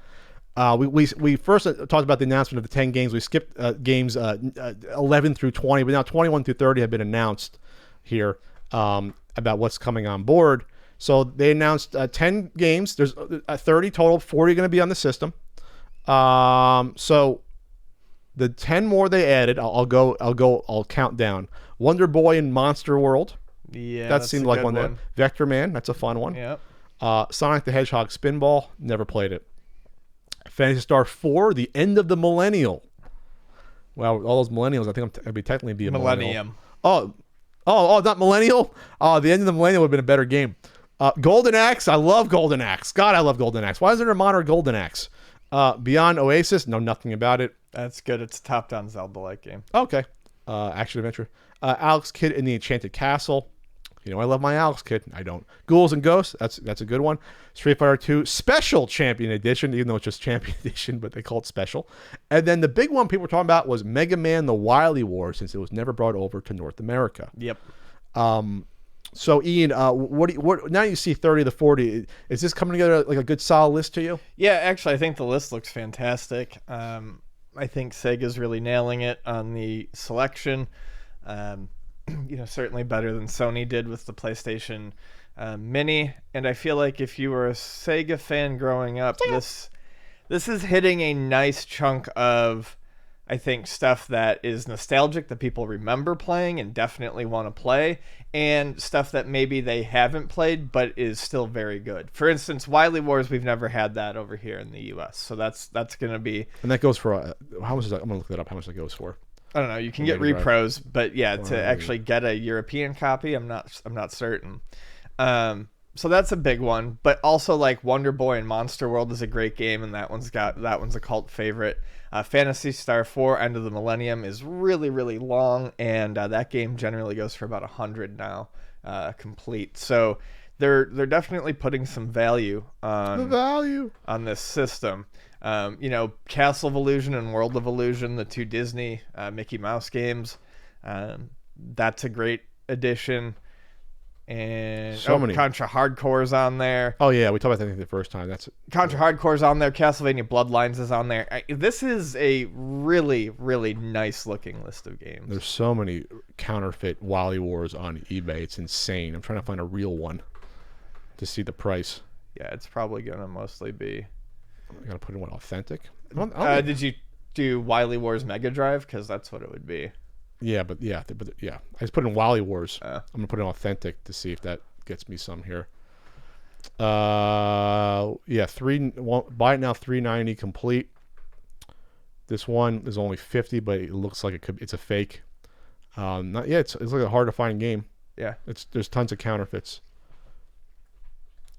We first talked about the announcement of the 10 games. We skipped games 11 through 20, but now 21 through 30 have been announced here about what's coming on board. So they announced 10 games. There's 30 total, 40 going to be on the system. So the 10 more they added, I'll count down. Wonder Boy and Monster World. Yeah, that seemed like one that Vector Man, that's a fun one. Yep. Sonic the Hedgehog Spinball, never played it. Phantasy Star 4, The End of the Millennial. Well, all those millennials, I think I'd be technically be a Millennium. Oh, not millennial? Oh, The End of the Millennial would have been a better game. Golden Axe, I love Golden Axe. God, I love Golden Axe. Why isn't there a modern Golden Axe? Beyond Oasis, know nothing about it. That's good. It's a top-down Zelda-like game. Okay. Action adventure. Alex Kidd in the Enchanted Castle. I love my Alex Kidd. I don't. Ghouls and Ghosts. That's a good one. Street Fighter 2 Special Champion Edition, even though it's just Champion Edition, but they call it Special. And then the big one people were talking about was Mega Man: The Wily Wars, since it was never brought over to North America. Yep. So Ian, what now you see 30 to 40? Is this coming together like a good solid list to you? Yeah, actually, I think the list looks fantastic. I think Sega's really nailing it on the selection. Certainly better than Sony did with the PlayStation Mini. And I feel like if you were a Sega fan growing up, this is hitting a nice chunk of I think stuff that is nostalgic that people remember playing and definitely want to play, and stuff that maybe they haven't played but is still very good. For instance, Wily Wars, we've never had that over here in the U.S., so that's going to be... And that goes for how much is that? I'm gonna look that up. How much that goes for? I don't know. You can get repros, but yeah, to actually get a European copy, I'm not certain. So that's a big one. But also like Wonder Boy and Monster World is a great game, and that one's a cult favorite. Phantasy Star 4 End of the Millennium is really, really long, and that game generally goes for about $100 now, complete. So they're definitely putting some value on this system. Castle of Illusion and World of Illusion, the two Disney Mickey Mouse games. That's a great addition. And so many. Contra Hardcore's on there. Oh yeah, we talked about that the first time. That's Contra Hardcore's on there. Castlevania Bloodlines is on there. This is a really, really nice looking list of games. There's so many counterfeit Wily Wars on eBay. It's insane. I'm trying to find a real one to see the price. Yeah, it's probably gonna mostly be... I gotta put in what, authentic? Did you do Wily Wars Mega Drive? Because that's what it would be. Yeah, but I just put in Wily Wars. I'm gonna put in authentic to see if that gets me some here. Buy it now, $390 complete. This one is only $50, but it looks like it's a fake. It's like a hard to find game. Yeah, there's tons of counterfeits.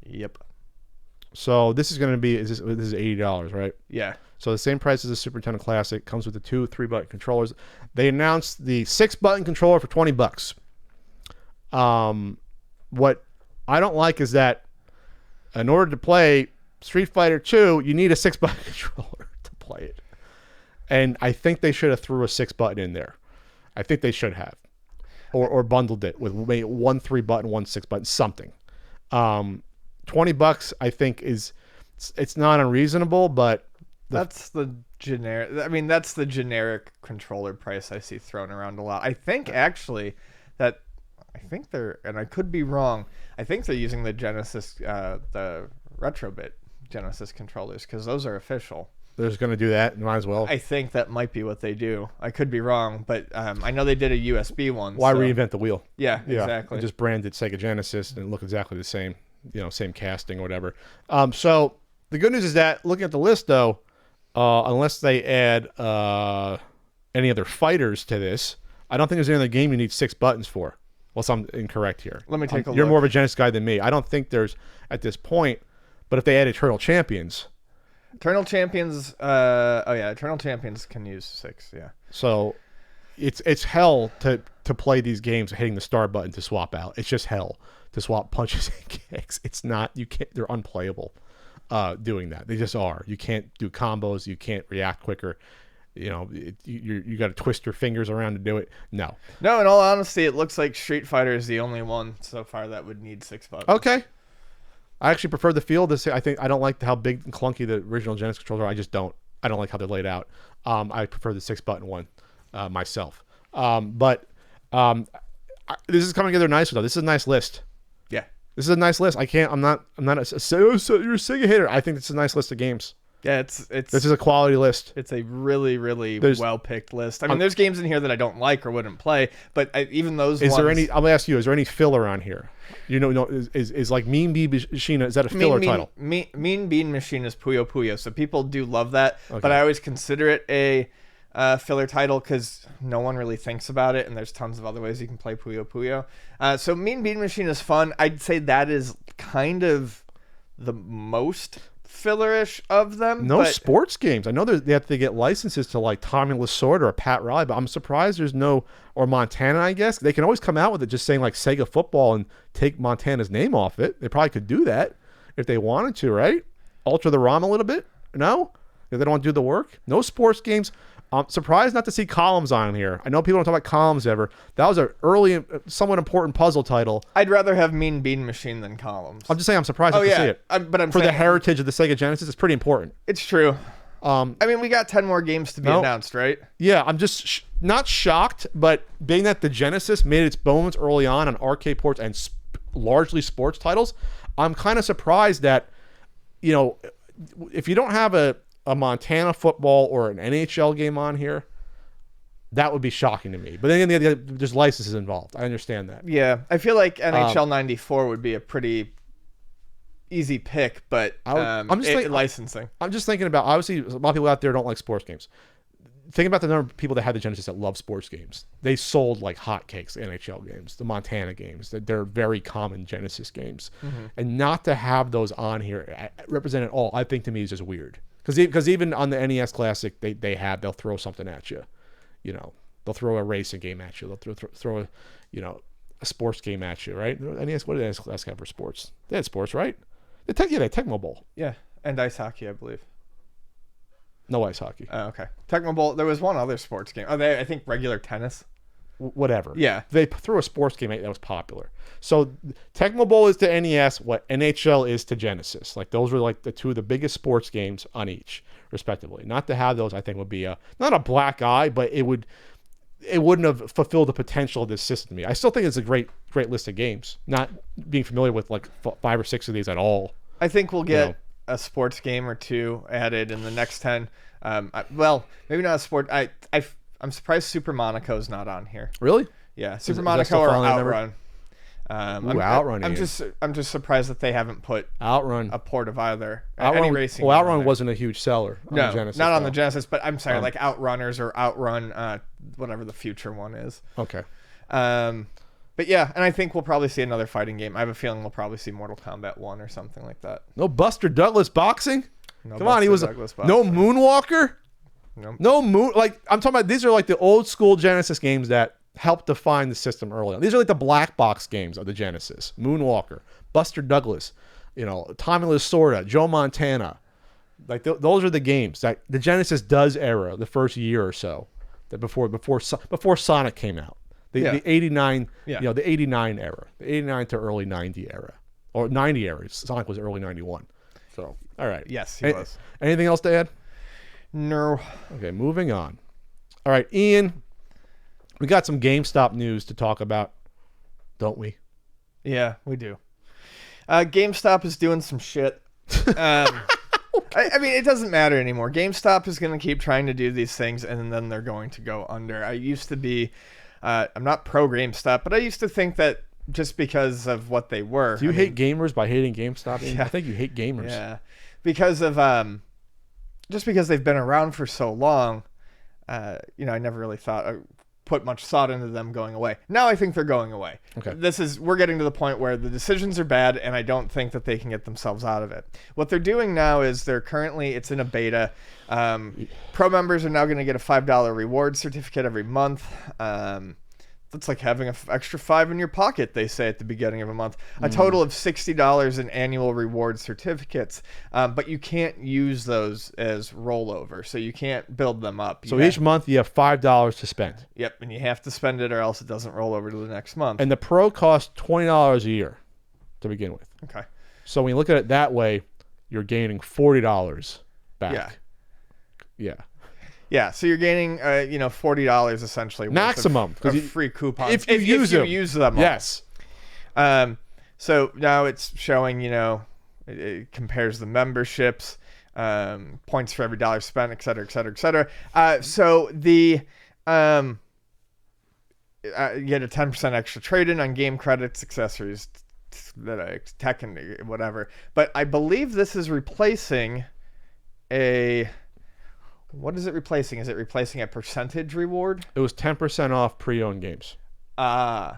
Yep. So this is going to be this is $80, right? Yeah. So the same price as the Super Nintendo Classic, comes with the 2 3-button controllers. They announced the 6-button controller for $20. What I don't like is that in order to play Street Fighter 2, you need a 6-button controller to play it. And I think they should have threw a 6-button in there. I think they should have, or bundled it with maybe 1 3-button, 1 6-button, something. $20, I think it's not unreasonable, but that's the generic. I mean, that's the generic controller price I see thrown around a lot. I think actually they're, and I could be wrong, I think they're using the Genesis, the Retrobit Genesis controllers, because those are official. They're just going to do that. Might as well. I think that might be what they do. I could be wrong, but I know they did a USB one. Why reinvent the wheel? Yeah, exactly. Just branded Sega Genesis and look exactly the same. Same casting or whatever. So the good news is that looking at the list, though, unless they add any other fighters to this, I don't think there's any other game you need 6 buttons for. Unless I'm incorrect here. Let me take a look. You're more of a Genesis guy than me. I don't think there's at this point. But if they add Eternal Champions, Eternal Champions can use 6. Yeah. So it's hell to play these games hitting the start button to swap out. It's just hell to swap punches and kicks. It's not, you can't, they're unplayable doing that. They just are. You can't do combos. You can't react quicker. You got to twist your fingers around to do it. No, in all honesty, it looks like Street Fighter is the only one so far that would need 6 buttons. Okay. I actually prefer the feel. I don't like how big and clunky the original Genesis controller are. I don't like how they're laid out. I prefer the 6-button one myself. But this is coming together nicely, though. This is a nice list. Yeah. This is a nice list. I'm not you're a Sega hater. I think it's a nice list of games. Yeah, this is a quality list. It's a really, really well-picked list. I mean, there's games in here that I don't like or wouldn't play, but even those ones... I'm going to ask you, is there any filler on here? Is like Mean Bean Machine, is that a filler title? Mean Bean Machine is Puyo Puyo, so people do love that, okay. But I always consider it a filler title because no one really thinks about it, and there's tons of other ways you can play Puyo Puyo. So Mean Bean Machine is fun. I'd say that is kind of the most fillerish of them. Sports games. I know they have to get licenses to like Tommy Lasorda or Pat Riley, but I'm surprised there's or Montana, I guess. They can always come out with it just saying like Sega football and take Montana's name off it. They probably could do that if they wanted to, right? Alter the ROM a little bit? No? If they don't want to do the work? No sports games. I'm surprised not to see Columns on here. I know people don't talk about Columns ever. That was an early, somewhat important puzzle title. I'd rather have Mean Bean Machine than Columns. I'm just saying I'm surprised not to see it. But the heritage of the Sega Genesis, it's pretty important. It's true. I mean, we got 10 more games to be announced, right? Yeah, I'm just not shocked, but being that the Genesis made its bones early on arcade ports and largely sports titles, I'm kind of surprised that, if you don't have a Montana football or an NHL game on here, That would be shocking to me. But then there's licenses involved. I understand that. Yeah, I feel like NHL 94 would be a pretty easy pick, but licensing. I'm just thinking about, obviously, a lot of people out there don't like sports games. Think about the number of people that had the Genesis that love sports games. They sold like hotcakes, the NHL games, the Montana games. They're very common Genesis games. And not to have those on here represented all, I think to me is just weird. Because even on the NES Classic, they'll throw something at you. You know, they'll throw a racing game at you. They'll throw a, a sports game at you, right? NES, what did NES Classic have for sports? They had sports, right? They had Tecmo Bowl. Yeah, and ice hockey, I believe. No ice hockey. Oh, okay. Tecmo Bowl. There was one other sports game. Oh, I think regular tennis. Whatever. Yeah. They threw a sports game that was popular. So Tecmo Bowl is to NES what NHL is to Genesis. Like those were like the two of the biggest sports games on each, respectively. Not to have those, I think, would be not a black eye, but it wouldn't have fulfilled the potential of this system to me. I still think it's a great list of games. Not being familiar with like 5 or 6 of these at all. I think we'll get a sports game or two added in the next 10. Well, maybe not a sport. I'm surprised Super Monaco's not on here. Really? Yeah, Super Monaco or Outrun. Outrun. I'm just surprised that they haven't put Outrun a port of either. Outrun, any racing. well, Outrun wasn't a huge seller on the Genesis. Not on the Genesis, but I'm sorry, like Outrunners or Outrun, whatever the future one is. Okay. But yeah, and I think we'll probably see another fighting game. I have a feeling we'll probably see Mortal Kombat 1 or something like that. No Buster Douglas boxing? No Come on, he was no Moonwalker? Nope. No moon. Like I'm talking about, these are like the old school Genesis games that helped define the system early on. These are like the black box games of the Genesis. Moonwalker, Buster Douglas, Tommy Lasorda, Joe Montana. Like those are the games that the Genesis does era, the first year or so, that before Sonic came out. The 89, the 89 era, the 89 to early 90 era, or 90 era. Sonic was early 91. So, all right. Yes, he was. Anything else to add? No. Okay, moving on. All right, Ian, we got some GameStop news to talk about, don't we? Yeah, we do. GameStop is doing some shit. I mean, it doesn't matter anymore. GameStop is going to keep trying to do these things, and then they're going to go under. I used to be, I'm not pro GameStop, but I used to think that just because of what they were. Do you hate gamers by hating GameStop? Yeah. I think you hate gamers. Yeah, because of just because they've been around for so long. I never really put much thought into them going away. Now I think they're going away. Okay. We're getting to the point where the decisions are bad, and I don't think that they can get themselves out of it. What they're doing now is it's in a beta. Pro members are now going to get a $5 reward certificate every month. That's like having an extra $5 in your pocket, they say at the beginning of a month. A total of $60 in annual reward certificates, but you can't use those as rollover, so you can't build them up. So each month you have $5 to spend. Yep, and you have to spend it or else it doesn't roll over to the next month. And the Pro costs $20 a year to begin with. Okay. So when you look at it that way, you're gaining $40 back. Yeah. Yeah. Yeah, so you're gaining, $40 essentially maximum of free coupons if you use them. Yes. So now it's showing, it compares the memberships, points for every dollar spent, et cetera, et cetera, et cetera. So the you get a 10% extra trade-in on game credits, accessories, tech and whatever. But I believe this is replacing what is it replacing? Is it replacing a percentage reward? It was 10% off pre-owned games. I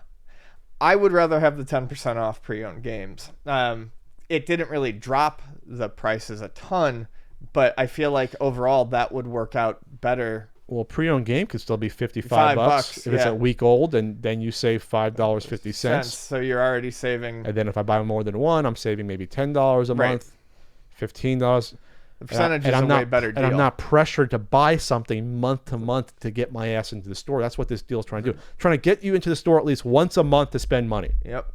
would rather have the 10% off pre-owned games. It didn't really drop the prices a ton, but I feel like overall that would work out better. Well, pre-owned game could still be $55 if it's a week old, and then you save $5.50. So you're already saving. And then if I buy more than one, I'm saving maybe $10 a month, $15. The percentage is a way better deal. And I'm not pressured to buy something month to month to get my ass into the store. That's what this deal is trying to do. Trying to get you into the store at least once a month to spend money. Yep.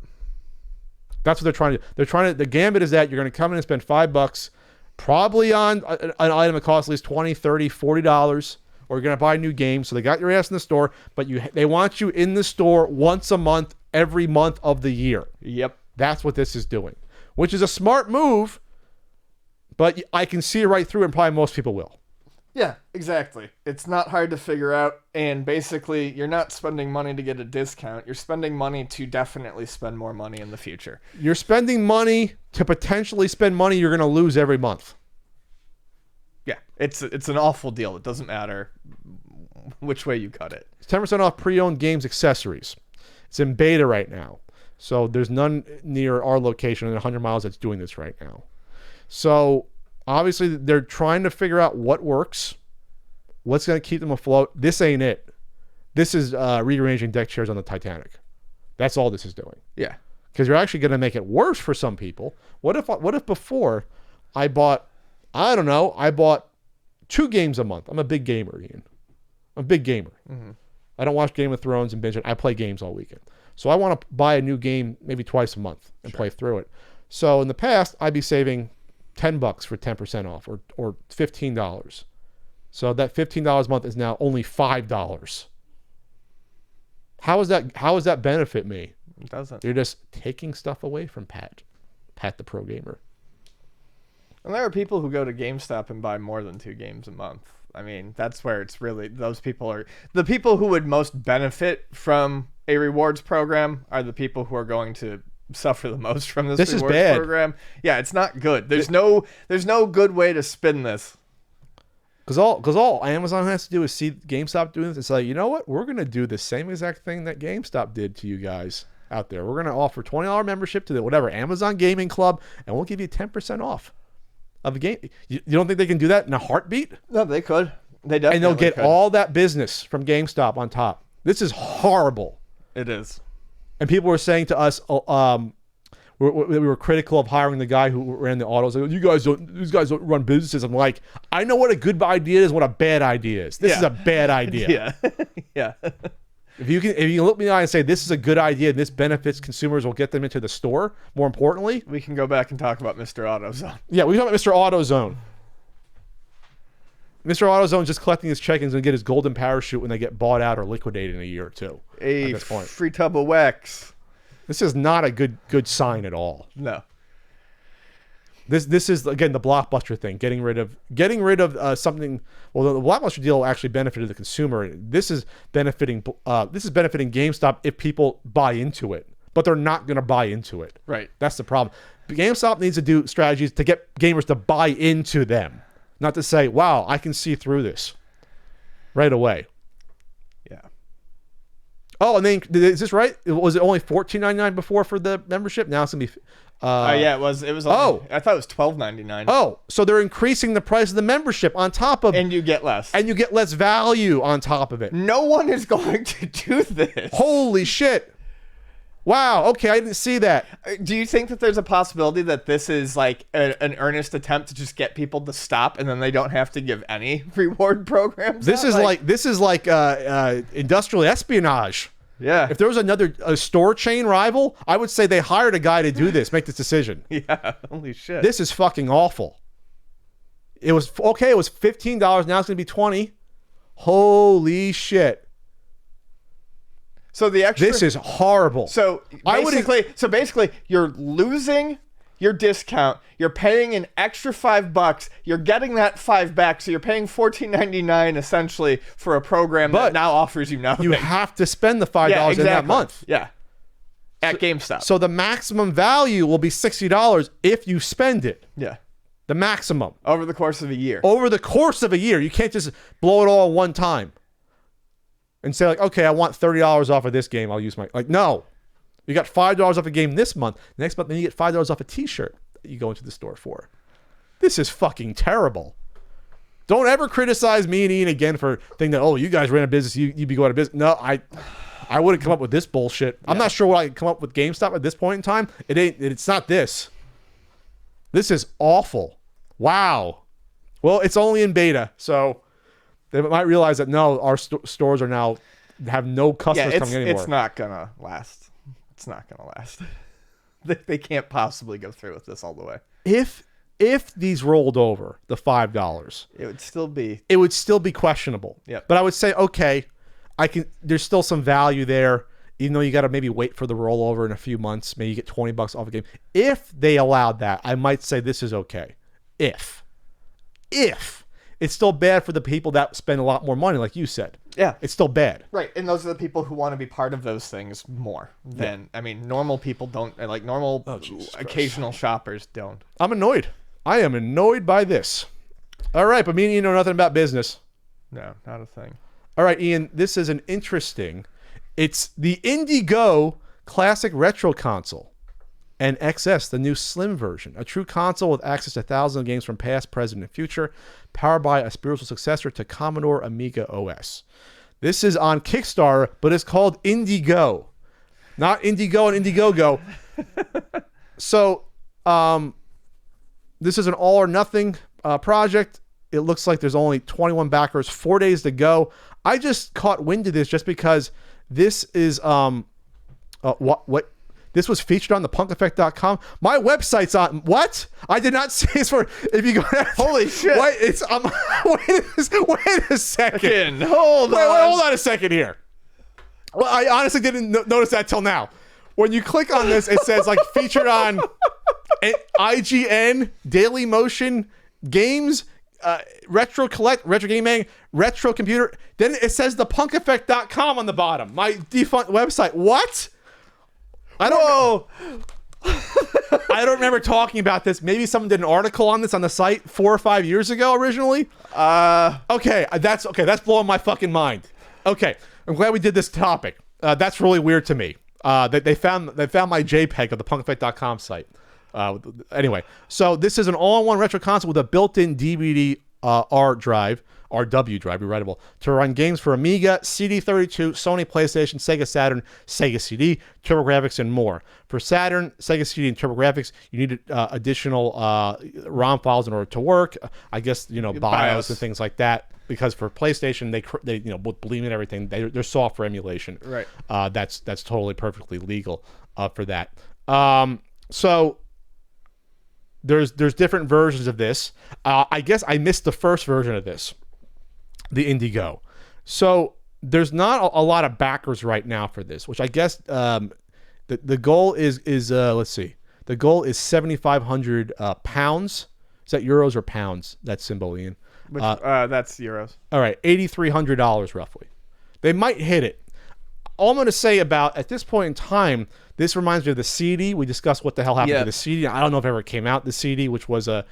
That's what they're trying to do. The gambit is that you're going to come in and spend $5, probably on an item that costs at least $20, $30, $40, or you're going to buy a new game. So they got your ass in the store, but they want you in the store once a month, every month of the year. Yep. That's what this is doing, which is a smart move. But I can see right through it, and probably most people will. Yeah, exactly. It's not hard to figure out, and basically, you're not spending money to get a discount. You're spending money to definitely spend more money in the future. You're spending money to potentially spend money you're going to lose every month. Yeah, it's an awful deal. It doesn't matter which way you cut it. It's 10% off pre-owned games accessories. It's in beta right now. So there's none near our location in 100 miles that's doing this right now. So obviously they're trying to figure out what works, what's going to keep them afloat. This ain't it. This is rearranging deck chairs on the Titanic. That's all this is doing. Yeah. Because you're actually going to make it worse for some people. What if before I bought 2 games a month? I'm a big gamer, Ian. I'm a big gamer. Mm-hmm. I don't watch Game of Thrones and binge it. I play games all weekend. So I want to buy a new game maybe twice a month and play through it. So in the past, I'd be saving $10 for 10% off or $15. So that $15 a month is now only $5. How does that benefit me? It doesn't. You're just taking stuff away from Pat the pro gamer. And there are people who go to GameStop and buy more than 2 games a month. I mean, that's where it's really, those people are the people who would most benefit from a rewards program are the people who are going to suffer the most from this rewards is bad. program. Yeah, it's not good. There's no good way to spin this. Because all Amazon has to do is see GameStop doing this. It's like, you know what? We're going to do the same exact thing that GameStop did to you guys out there. We're going to offer $20 membership to the whatever Amazon Gaming Club, and we'll give you 10% off of the game. You don't think they can do that in a heartbeat? No, they could. They definitely and they'll get could. all that business from GameStop on top. This is horrible. It is. And people were saying to us, we were critical of hiring the guy who ran the autos. Like, these guys don't run businesses. I'm like, I know what a good idea is, what a bad idea is. This is a bad idea. Yeah. Yeah. If you can look me in the eye and say this is a good idea, this benefits consumers, will get them into the store. More importantly, We can go back and talk about Mr. AutoZone. yeah, we talk about Mr. AutoZone. Mr. AutoZone just collecting his check-ins and get his golden parachute when they get bought out or liquidated in a year or two. A free tub of wax. This is not a good sign at all. No. This is again the Blockbuster thing, getting rid of something. Well, the Blockbuster deal actually benefited the consumer. This is benefiting GameStop if people buy into it, but they're not going to buy into it. Right. That's the problem. GameStop needs to do strategies to get gamers to buy into them, not to say, "Wow, I can see through this right away." Yeah. Oh, and then is this right? Was it only $14.99 before for the membership? Now it's gonna be. Yeah, it was. Only, I thought it was $12.99. Oh, so they're increasing the price of the membership on top of, and you get less. and you get less value on top of it. No one is going to do this. Holy shit! Wow. Okay, I didn't see that. Do you think that there's a possibility that this is like an earnest attempt to just get people to stop, and then they don't have to give any reward programs? This is like industrial espionage. Yeah. If there was a store chain rival, I would say they hired a guy to do this, make this decision. Yeah. Holy shit. This is fucking awful. It was okay. It was $15. Now it's gonna be $20. Holy shit. So the extra. This is horrible. So basically, you're losing your discount. You're paying an extra $5. You're getting that $5 back. So you're paying $14.99 essentially for a program that now offers you nothing. You have to spend the $5 in that month. Yeah. At GameStop. So the maximum value will be $60 if you spend it. Yeah. The maximum. Over the course of a year. Over the course of a year. You can't just blow it all at one time and say like, okay, I want $30 off of this game. I'll use no. You got $5 off a game this month. Next month, then you get $5 off a t-shirt that you go into the store for. This is fucking terrible. Don't ever criticize me and Ian again for thinking that, oh, you guys ran a business, you'd be going out of business. No, I wouldn't come up with this bullshit. Yeah. I'm not sure what I can come up with GameStop at this point in time. It's not this. This is awful. Wow. Well, it's only in beta, so they might realize that no, our stores are now have no customers coming anymore. It's not gonna last. It's not gonna last. They can't possibly go through with this all the way. If these rolled over the $5, it would still be questionable. Yeah. But I would say, okay, there's still some value there, even though you got to maybe wait for the rollover in a few months. Maybe you get $20 off a game. If they allowed that, I might say this is okay. If it's still bad for the people that spend a lot more money, like you said. Yeah. It's still bad. Right, and those are the people who want to be part of those things more than, I mean, normal people don't, like normal occasional shoppers don't. I'm annoyed. I am annoyed by this. All right, but me and you know nothing about business. No, not a thing. All right, Ian, this is an interesting. It's the Indigo Classic Retro Console and XS, the new slim version. A true console with access to thousands of games from past, present, and future, powered by a spiritual successor to Commodore Amiga OS. This is on Kickstarter, but it's called Indigo. Not Indigo and Indiegogo. So, this is an all or nothing project. It looks like there's only 21 backers, 4 days to go. I just caught wind of this just because this is this was featured on the punkeffect.com. My website's on what? I did not see this for. If you go, holy shit! What? It's wait a second. Hold on a second here. Well, I honestly didn't notice that till now. When you click on this, it says like featured on IGN, Daily Motion, Games, Retro Collect, Retro Gaming, Retro Computer. Then it says the punkeffect.com on the bottom. My defunct website. What? I don't remember talking about this. Maybe someone did an article on this on the site 4 or 5 years ago originally. Okay, that's blowing my fucking mind. Okay, I'm glad we did this topic. That's really weird to me. They found my JPEG of the punkeffect.com site. Anyway, so this is an all-in-one retro console with a built-in DVD RW drive, rewritable, to run games for Amiga, CD32, Sony PlayStation, Sega Saturn, Sega CD, TurboGrafx, and more. For Saturn, Sega CD, and TurboGrafx, you need additional ROM files in order to work. I guess BIOS and things like that. Because for PlayStation, they with Bleem and everything, they're software emulation. Right. That's totally perfectly legal for that. So. There's different versions of this. I guess I missed the first version of this, the Indigo. So there's not a lot of backers right now for this, which I guess the goal is let's see, the goal is 7,500 pounds. Is that euros or pounds? That symbol, Ian. That's euros. All right, $8,300 roughly. They might hit it. All I'm going to say about at this point in time, this reminds me of the CD. We discussed what the hell happened to the CD. I don't know if it ever came out, the CD, which was an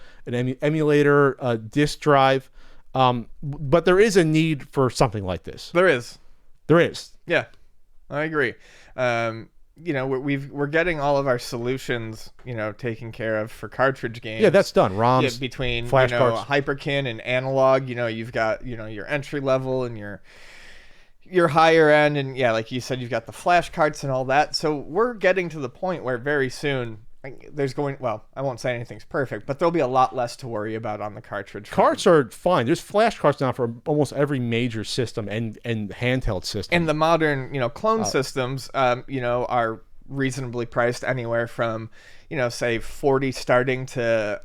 emulator disk drive. But there is a need for something like this. There is. Yeah, I agree. We're getting all of our solutions, taken care of for cartridge games. Yeah, that's done. ROMs, between flash cards, Hyperkin and analog. You've got your entry level and your higher end, and like you said, you've got the flash carts and all that. So we're getting to the point where very soon I won't say anything's perfect, but there'll be a lot less to worry about on the cartridge. Carts are fine. There's flash carts now for almost every major system and handheld system. And the modern, clone systems, are reasonably priced anywhere from, say 40 starting to,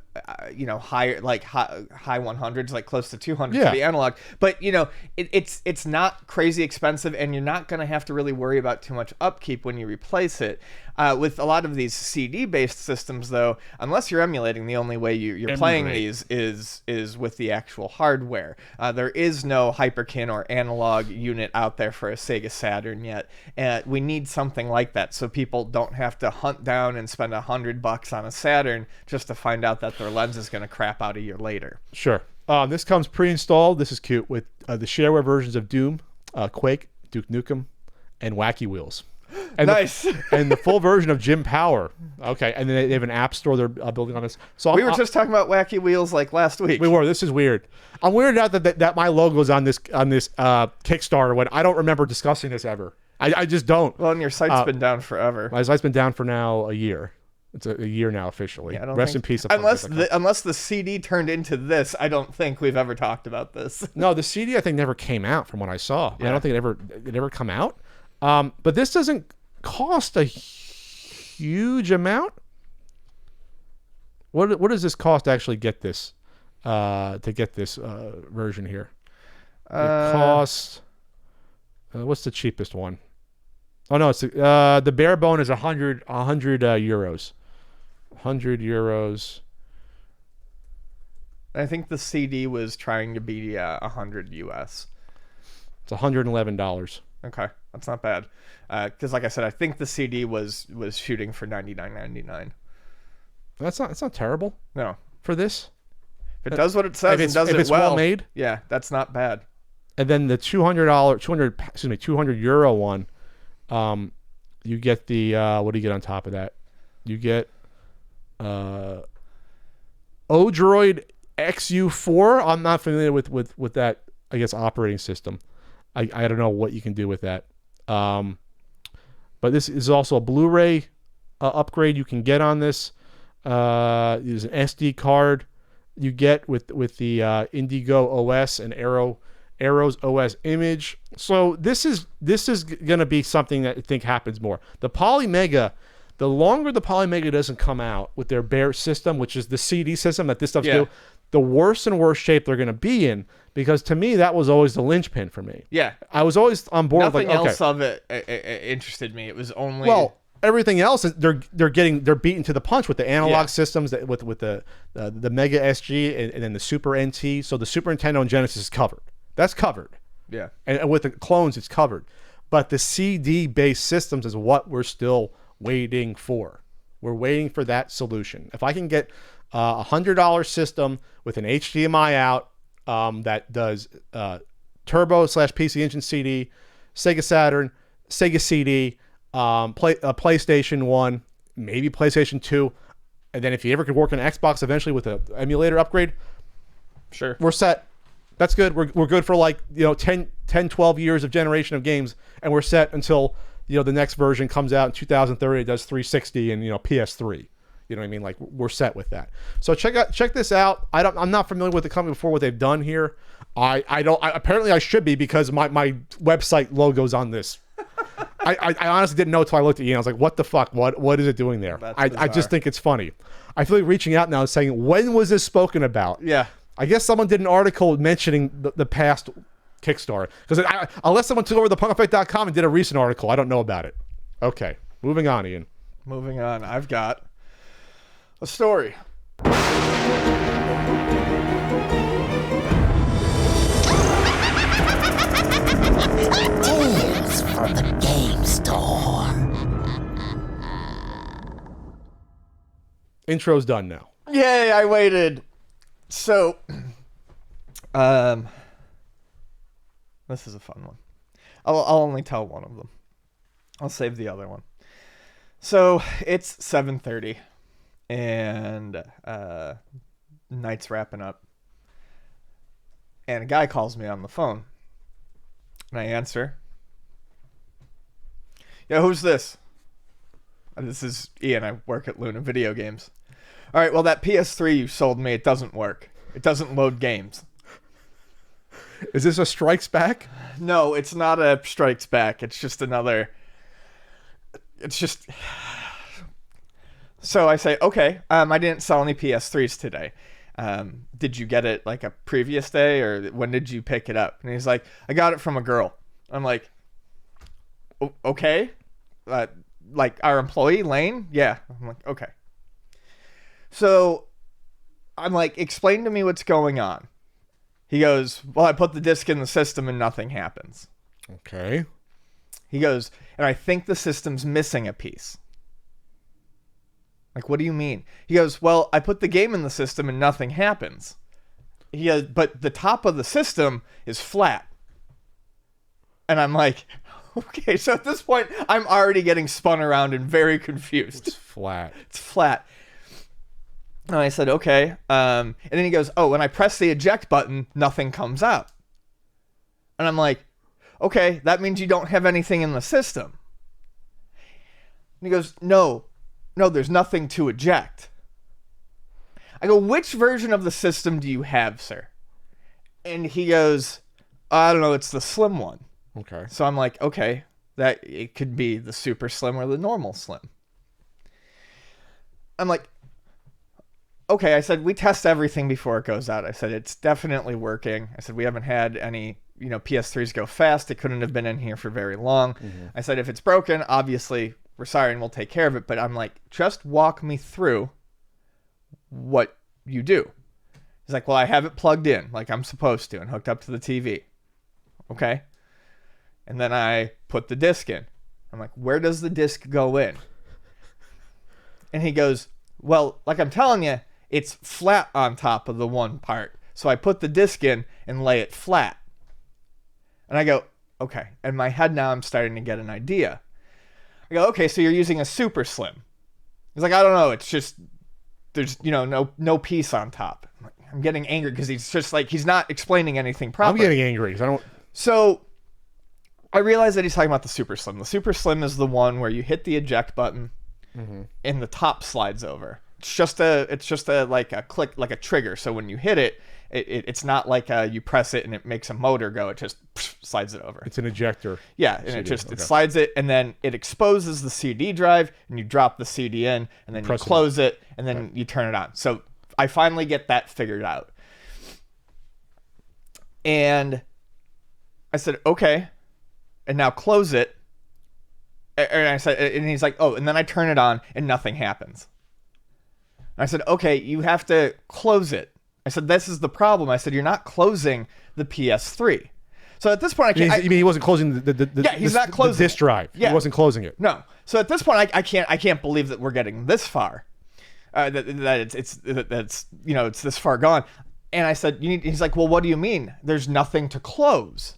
higher, like high 100s, like close to 200 for the analog. But, it's not crazy expensive, and you're not going to have to really worry about too much upkeep when you replace it. With a lot of these CD-based systems, though, unless you're emulating, the only way you're playing these is with the actual hardware. There is no Hyperkin or analog unit out there for a Sega Saturn yet. We need something like that so people don't have to hunt down and spend $100 on a Saturn just to find out that their lens is going to crap out a year later. Sure. This comes pre-installed. This is cute with the shareware versions of Doom, Quake, Duke Nukem, and Wacky Wheels. And nice. And the full version of Jim Power. Okay, and then they have an app store they're building on this. So we were just talking about Wacky Wheels like last week. We were. This is weird. I'm weirded out that my logo is on this Kickstarter when I don't remember discussing this ever. I just don't. Well, and your site's been down forever. My site's been down for now a year. It's a year now officially. Yeah, Rest in peace. Unless the CD turned into this, I don't think we've ever talked about this. No, the CD I think never came out from what I saw. Yeah. I don't think it ever come out. But this doesn't cost a huge amount. What does this cost to actually get this version here? It costs. What's the cheapest one? Oh no, it's the bare bone is 100 euros. 100 euros. I think the CD was trying to be 100 US. It's $111. Okay, that's not bad. Because like I said, I think the CD was shooting for $99.99. That's not terrible No, for this. if it does what it says and does if it it's well made. yeah, that's not bad. And then the €200 one, you get the what do you get on top of that? You get Odroid XU4. I'm not familiar with that, I guess, operating system. I don't know what you can do with that. But this is also a Blu-ray upgrade you can get on this. There's an SD card you get with the Indigo OS and Arrow's OS image. So this is going to be something that I think happens more. The Polymega, the longer the Polymega doesn't come out with their bare system, which is the CD system that this stuff's do, the worse and worse shape they're going to be in. Because to me, that was always the linchpin for me. Yeah, I was always on board. Nothing with else of it interested me. It was only everything else is they're beaten to the punch with the analog systems with the Mega SG and then the Super NT. So the Super Nintendo and Genesis is covered. That's covered. Yeah, and with the clones, it's covered. But the CD based systems is what we're still waiting for. We're waiting for that solution. If I can get a $100 system with an HDMI out that does Turbo/PC Engine CD, Sega Saturn, Sega CD. PlayStation 1, maybe PlayStation 2, and then if you ever could work on Xbox eventually with an emulator upgrade, sure, we're set. That's good. We're good for 10, 12 years of generation of games, and we're set until the next version comes out in 2030. It does 360 and PS3. You know what I mean? Like, we're set with that. So check this out. I'm not familiar with the company before what they've done here. Apparently I should be, because my website logo's on this. I honestly didn't know until I looked at Ian. I was like, what the fuck? What is it doing there? I just think it's funny. I feel like reaching out now and saying, when was this spoken about? Yeah. I guess someone did an article mentioning the past Kickstarter. Because unless someone took over the punkeffect.com and did a recent article, I don't know about it. Okay. Moving on, Ian. Moving on. I've got a story. Tales from the game store. Intro's done now. Yay, I waited. So, this is a fun one. I'll only tell one of them. I'll save the other one. So, it's 7:30, and night's wrapping up. And a guy calls me on the phone. And I answer. Yeah, who's this? This is Ian. I work at Luna Video Games. All right, well, that PS3 you sold me, it doesn't work. It doesn't load games. Is this a Strikes Back? No, it's not a Strikes Back. It's just another... It's just... So I say, okay, I didn't sell any PS3s today. Did you get it like a previous day, or when did you pick it up? And he's like, I got it from a girl. I'm like, okay. Like our employee, Lane? Yeah. I'm like, okay. So I'm like, explain to me what's going on. He goes, well, I put the disc in the system and nothing happens. Okay. He goes, and I think the system's missing a piece. Like, what do you mean? He goes, well, I put the game in the system and nothing happens. He goes, but the top of the system is flat. And I'm like, okay, so at this point, I'm already getting spun around and very confused. It's flat. It's flat. And I said, okay. And then he goes, oh, when I press the eject button, nothing comes out. And I'm like, okay, that means you don't have anything in the system. And he goes, no, there's nothing to eject. I go, which version of the system do you have, sir? And he goes, I don't know, it's the slim one. Okay. So I'm like, okay, that it could be the super slim or the normal slim. I'm like, okay, I said, we test everything before it goes out. I said, it's definitely working. I said, we haven't had any, PS3s go fast. It couldn't have been in here for very long. Mm-hmm. I said, if it's broken, obviously we're sorry and we'll take care of it. But I'm like, just walk me through what you do. He's like, well, I have it plugged in like I'm supposed to and hooked up to the TV. Okay. And then I put the disc in. I'm like, where does the disc go in? And he goes, well, like I'm telling you, it's flat on top of the one part. So I put the disc in and lay it flat. And I go, okay. In my head now, I'm starting to get an idea. I go, okay, so you're using a super slim. He's like, I don't know. It's just, there's, no piece on top. I'm getting angry because he's just like, he's not explaining anything properly. I'm getting angry because I don't. So I realize that he's talking about the super slim. The super slim is the one where you hit the eject button and the top slides over. It's just a like a click, like a trigger. So when you hit it, it's not like you press it and it makes a motor go. It just slides it over. It's an ejector. Yeah, and it slides it, and then it exposes the CD drive, and you drop the CD in, and then you close it, and then you turn it on. So I finally get that figured out. And I said, okay, and now close it. And I said, and he's like, oh, and then I turn it on, and nothing happens. And I said, okay, you have to close it. I said, this is the problem. I said, you're not closing the PS3. So at this point, I can't. You mean he wasn't closing he's not closing the disk drive? Yeah. He wasn't closing it. No. So at this point, I can't believe that we're getting this far. That it's this far gone. And I said, he's like, well, what do you mean? There's nothing to close.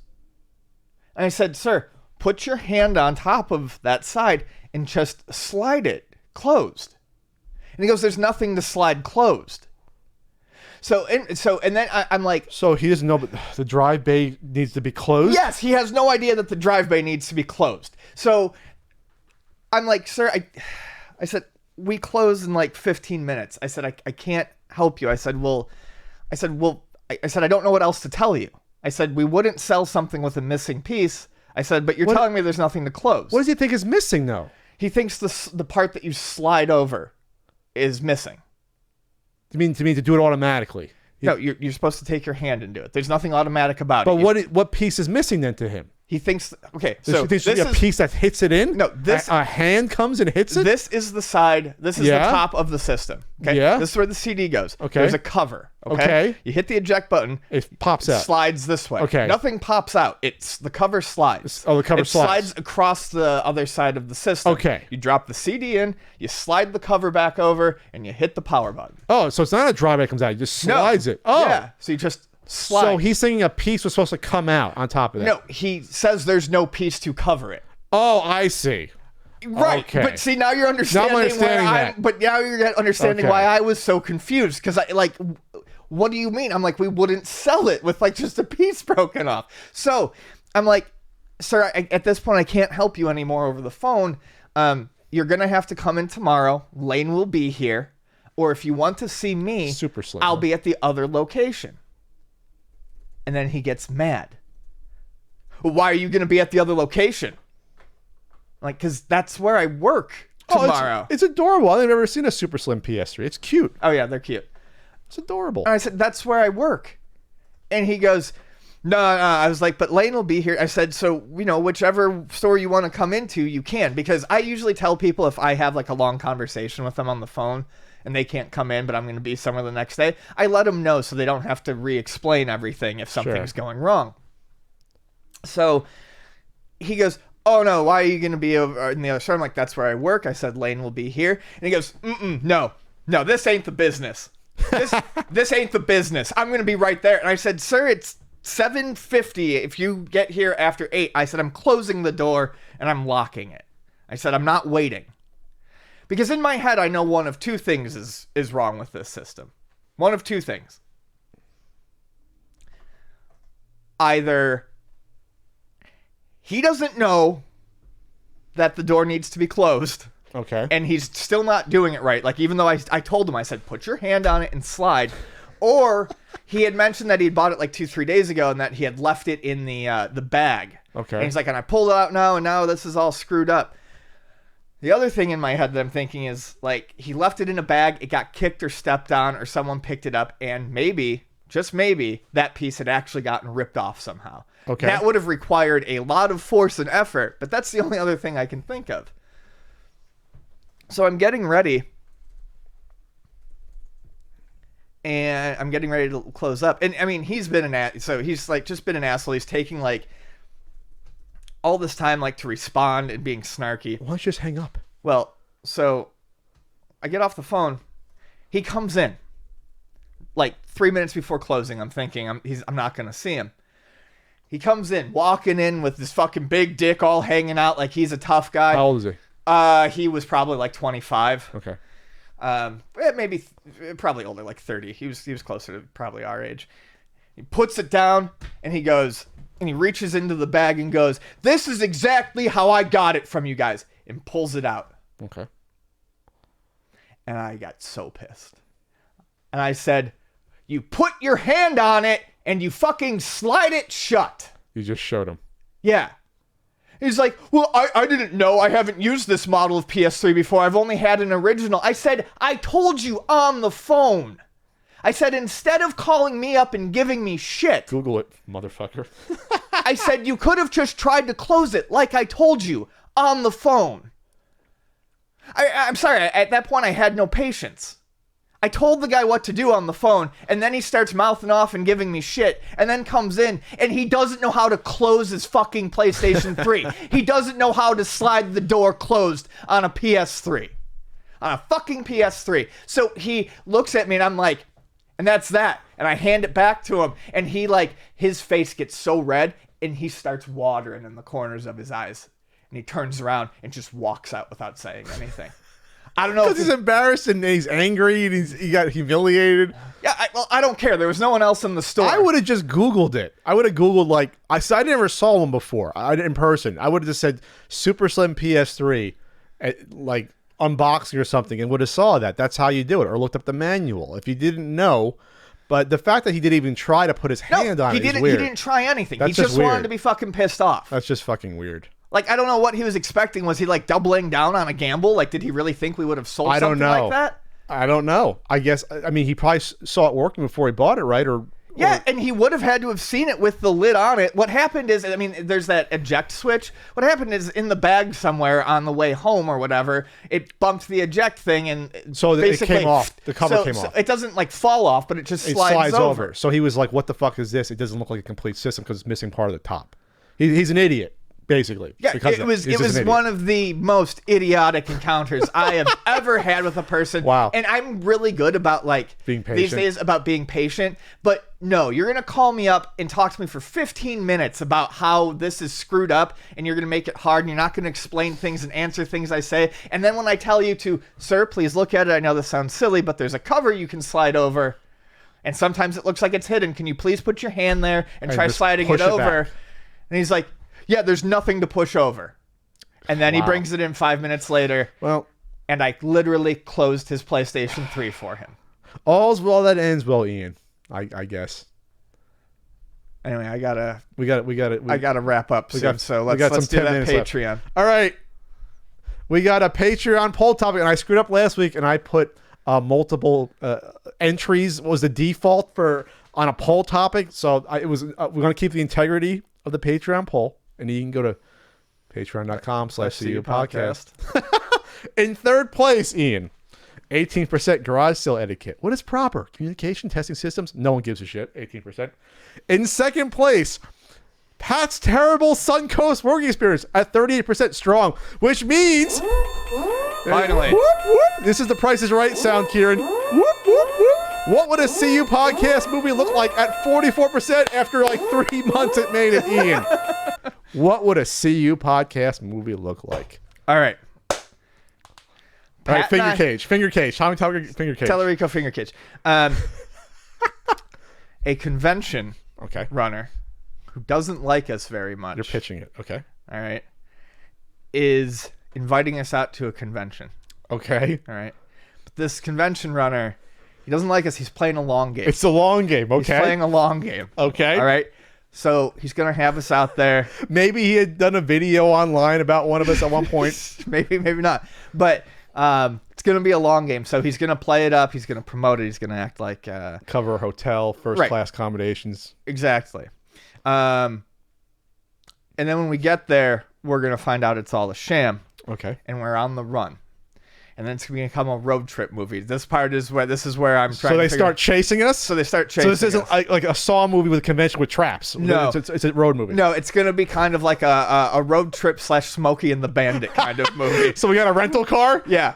And I said, sir, put your hand on top of that side and just slide it closed. And he goes, there's nothing to slide closed. And then I'm like... So he doesn't know, but the drive bay needs to be closed? Yes, he has no idea that the drive bay needs to be closed. So I'm like, sir, I said, we close in like 15 minutes. I said, I can't help you. I said, I don't know what else to tell you. I said, we wouldn't sell something with a missing piece. I said, but you're telling me there's nothing to close. What does he think is missing, though? He thinks the part that you slide over is missing. You mean to do it automatically? No, you're supposed to take your hand and do it. There's nothing automatic about it. But what piece is missing then to him? He thinks, okay, so this is a piece that hits it in? No, a hand comes and hits it? This is the side, this is the top of the system. Okay? Yeah. This is where the CD goes. Okay. There's a cover. Okay. You hit the eject button. It pops out. Slides this way. Okay. Nothing pops out. It's the cover slides. Oh, the cover slides. It slides across the other side of the system. Okay. You drop the CD in, you slide the cover back over, and you hit the power button. Oh, so it's not a drive that comes out. You just slides it. Oh. Yeah. So you just slide. So he's thinking a piece was supposed to come out on top of that. No, he says there's no piece to cover it. Oh, I see. Right, okay. but see, now you're understanding why I was so confused, because what do you mean? I'm like, we wouldn't sell it with like just a piece broken off. So I'm like, sir, at this point, I can't help you anymore over the phone. You're going to have to come in tomorrow. Lane will be here. Or if you want to see me, Super slim, I'll be at the other location. And then he gets mad. Well, why are you going to be at the other location? Like, because that's where I work tomorrow. It's adorable. I've never seen a super slim PS3. It's cute. Oh, yeah, they're cute. It's adorable. And I said, that's where I work. And he goes, no. I was like, but Lane will be here. I said, so, whichever store you want to come into, you can. Because I usually tell people if I have like a long conversation with them on the phone and they can't come in, but I'm going to be somewhere the next day, I let them know so they don't have to re-explain everything if something's going wrong. So he goes, oh, no, why are you going to be over in the other store? I'm like, that's where I work. I said, Lane will be here. And he goes, no, this ain't the business. This ain't the business. I'm going to be right there. And I said, sir, it's 7:50. If you get here after 8, I said, I'm closing the door and I'm locking it. I said, I'm not waiting. Because in my head, I know one of two things is wrong with this system. One of two things. Either he doesn't know that the door needs to be closed. Okay. And he's still not doing it right. Like, even though I told him, I said, put your hand on it and slide. Or he had mentioned that he'd bought it like 2-3 days ago and that he had left it in the bag. Okay. And he's like, and I pulled it out now, and now this is all screwed up. The other thing in my head that I'm thinking is, like, he left it in a bag, it got kicked or stepped on, or someone picked it up, and maybe, just maybe, that piece had actually gotten ripped off somehow. Okay. That would have required a lot of force and effort, but that's the only other thing I can think of. So I'm getting ready, and I'm getting ready to close up. And I mean, he's been he's like just been an asshole. He's taking like all this time like to respond and being snarky. Why don't you just hang up? Well, so I get off the phone. He comes in like 3 minutes before closing. I'm thinking I'm not gonna see him. He comes in, walking in with this fucking big dick all hanging out like he's a tough guy. How old is he? He was probably like 25. Okay. Maybe probably older, like 30. He was closer to probably our age. He puts it down and he goes, and he reaches into the bag and goes, "This is exactly how I got it from you guys," and pulls it out. Okay. And I got so pissed. And I said, "You put your hand on it and you fucking slide it shut." You just showed him. Yeah. He's like, "Well, I didn't know. I haven't used this model of PS3 before. I've only had an original." I said, "I told you on the phone." I said, instead of calling me up and giving me shit, Google it, motherfucker. I said, you could have just tried to close it like I told you on the phone. I'm sorry. At that point, I had no patience. I told the guy what to do on the phone, and then he starts mouthing off and giving me shit, and then comes in, and he doesn't know how to close his fucking PlayStation 3. He doesn't know how to slide the door closed on a PS3. On a fucking PS3. So he looks at me, and I'm like, and that's that. And I hand it back to him, and he, like, his face gets so red, and he starts watering in the corners of his eyes. And he turns around and just walks out without saying anything. I don't know. Because he's embarrassed and he's angry and he got humiliated. Yeah, I don't care. There was no one else in the store. I would have just Googled it. I would have Googled, like, I never saw one before in person. I would have just said Super Slim PS3, like, unboxing or something, and would have saw that. That's how you do it. Or looked up the manual if you didn't know. But the fact that he didn't even try to put his hand on it is weird. He didn't try anything. That's He just weird. wanted to be fucking pissed off. That's just fucking weird. Like, I don't know what he was expecting. Was he, like, doubling down on a gamble? Like, did he really think we would have sold something like that? I don't know. I guess, I mean, he probably saw it working before he bought it, right? Yeah, and he would have had to have seen it with the lid on it. What happened is, I mean, there's that eject switch. What happened is in the bag somewhere on the way home or whatever, it bumped the eject thing and so basically it came off. The cover came off. It doesn't like fall off, but it just slides over. So he was like, what the fuck is this? It doesn't look like a complete system because it's missing part of the top. He's an idiot. Basically, yeah, it was one of the most idiotic encounters I have ever had with a person. Wow. And I'm really good about like being patient these days about being patient. But no, you're gonna call me up and talk to me for 15 minutes about how this is screwed up, and you're gonna make it hard, and you're not gonna explain things and answer things I say. And then when I tell you to, sir, please look at it. I know this sounds silly, but there's a cover you can slide over, and sometimes it looks like it's hidden. Can you please put your hand there and try sliding it over? And he's like, yeah, there's nothing to push over. And then he brings it in 5 minutes later. Well, and I literally closed his PlayStation 3 for him. All's well that ends well, Ian. I guess. Anyway, I gotta wrap up soon. So let's do that Patreon. Left. All right. We got a Patreon poll topic, and I screwed up last week, and I put multiple entries was the default on a poll topic. So we're going to keep the integrity of the Patreon poll. And you can go to patreon.com/CUPodcast. In third place, Ian, 18% garage sale etiquette. What is proper? Communication, testing systems? No one gives a shit. 18%. In second place, Pat's terrible Suncoast working experience at 38% strong, which means... Finally. Whoop, whoop. This is the Price is Right sound, Kieran. Whoop, whoop, whoop. What would a CU podcast movie look like at 44% after like 3 months it made it, Ian? What would a CU podcast movie look like? All right. All right, finger cage. Tommy Tucker, finger cage. Tellerico finger cage. A convention runner who doesn't like us very much. You're pitching it. Okay. All right. Is inviting us out to a convention. Okay. All right. But this convention runner... He doesn't like us. He's playing a long game. It's a long game, okay? He's playing a long game. Okay. All right. So he's going to have us out there. Maybe he had done a video online about one of us at one point. maybe not. But it's going to be a long game. So he's going to play it up. He's going to promote it. He's going to act like... cover a hotel, first-class accommodations. Exactly. And then when we get there, we're going to find out it's all a sham. Okay. And we're on the run. and then it's going to become a road trip movie. This is where I'm trying. So to they figure start chasing us. So they start chasing. So this isn't like a Saw movie with a convention with traps. No, it's a road movie. No, it's going to be kind of like a road trip / Smokey and the Bandit kind of movie. So we got a rental car. Yeah,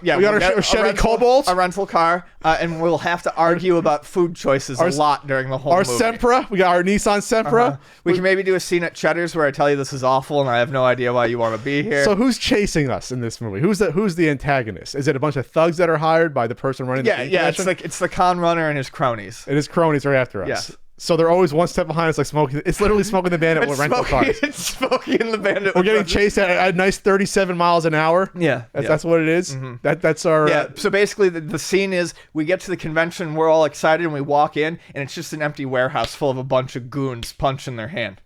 yeah. We got a Chevy Cobalt, a rental car, and we'll have to argue about food choices a lot during the whole movie. Our Sentra. We got our Nissan Sentra. We can maybe do a scene at Cheddar's where I tell you this is awful and I have no idea why you want to be here. So who's chasing us in this movie? Who's the antagonist? Is it a bunch of thugs that are hired by the person running the convention? It's the con runner and his cronies. And his cronies are after us. Yes. So they're always one step behind us, like Smokey. It's literally Smoking the Bandit with rental cars. It's Smokey and the Bandit. We're getting chased at a nice 37 miles an hour. Yeah. That's what it is. That's our... Yeah, so basically the scene is we get to the convention, we're all excited, and we walk in, and it's just an empty warehouse full of a bunch of goons punching their hand.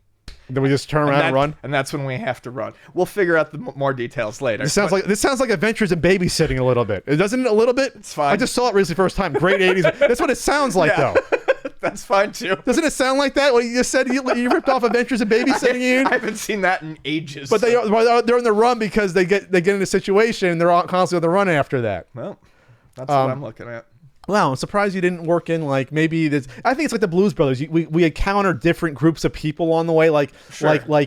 Then we just turn around and run? And that's when we have to run. We'll figure out the more details later. This sounds like Adventures in Babysitting a little bit. It doesn't a little bit? It's fine. I just saw it recently first time. Great 80s. That's what it sounds like, though. That's fine, too. Doesn't it sound like that? What you just said, you ripped off Adventures in Babysitting, Ian? I haven't seen that in ages. But they're in the run because they get in a situation and they're all constantly on the run after that. Well, that's what I'm looking at. Wow, I'm surprised you didn't work in I think it's like the Blues Brothers. We encounter different groups of people on the way, like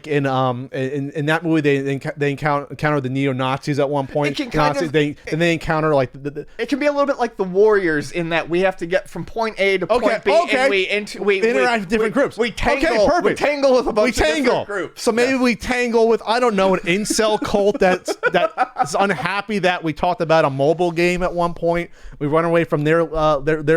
in that movie they encounter the neo-Nazis at one point. They encounter it can be a little bit like the Warriors in that we have to get from point A to point B, and we interact with different groups. We tangle. Okay, perfect. We tangle with a bunch of different groups. So maybe we tangle with an incel cult that's unhappy that we talked about a mobile game at one point. We run away from their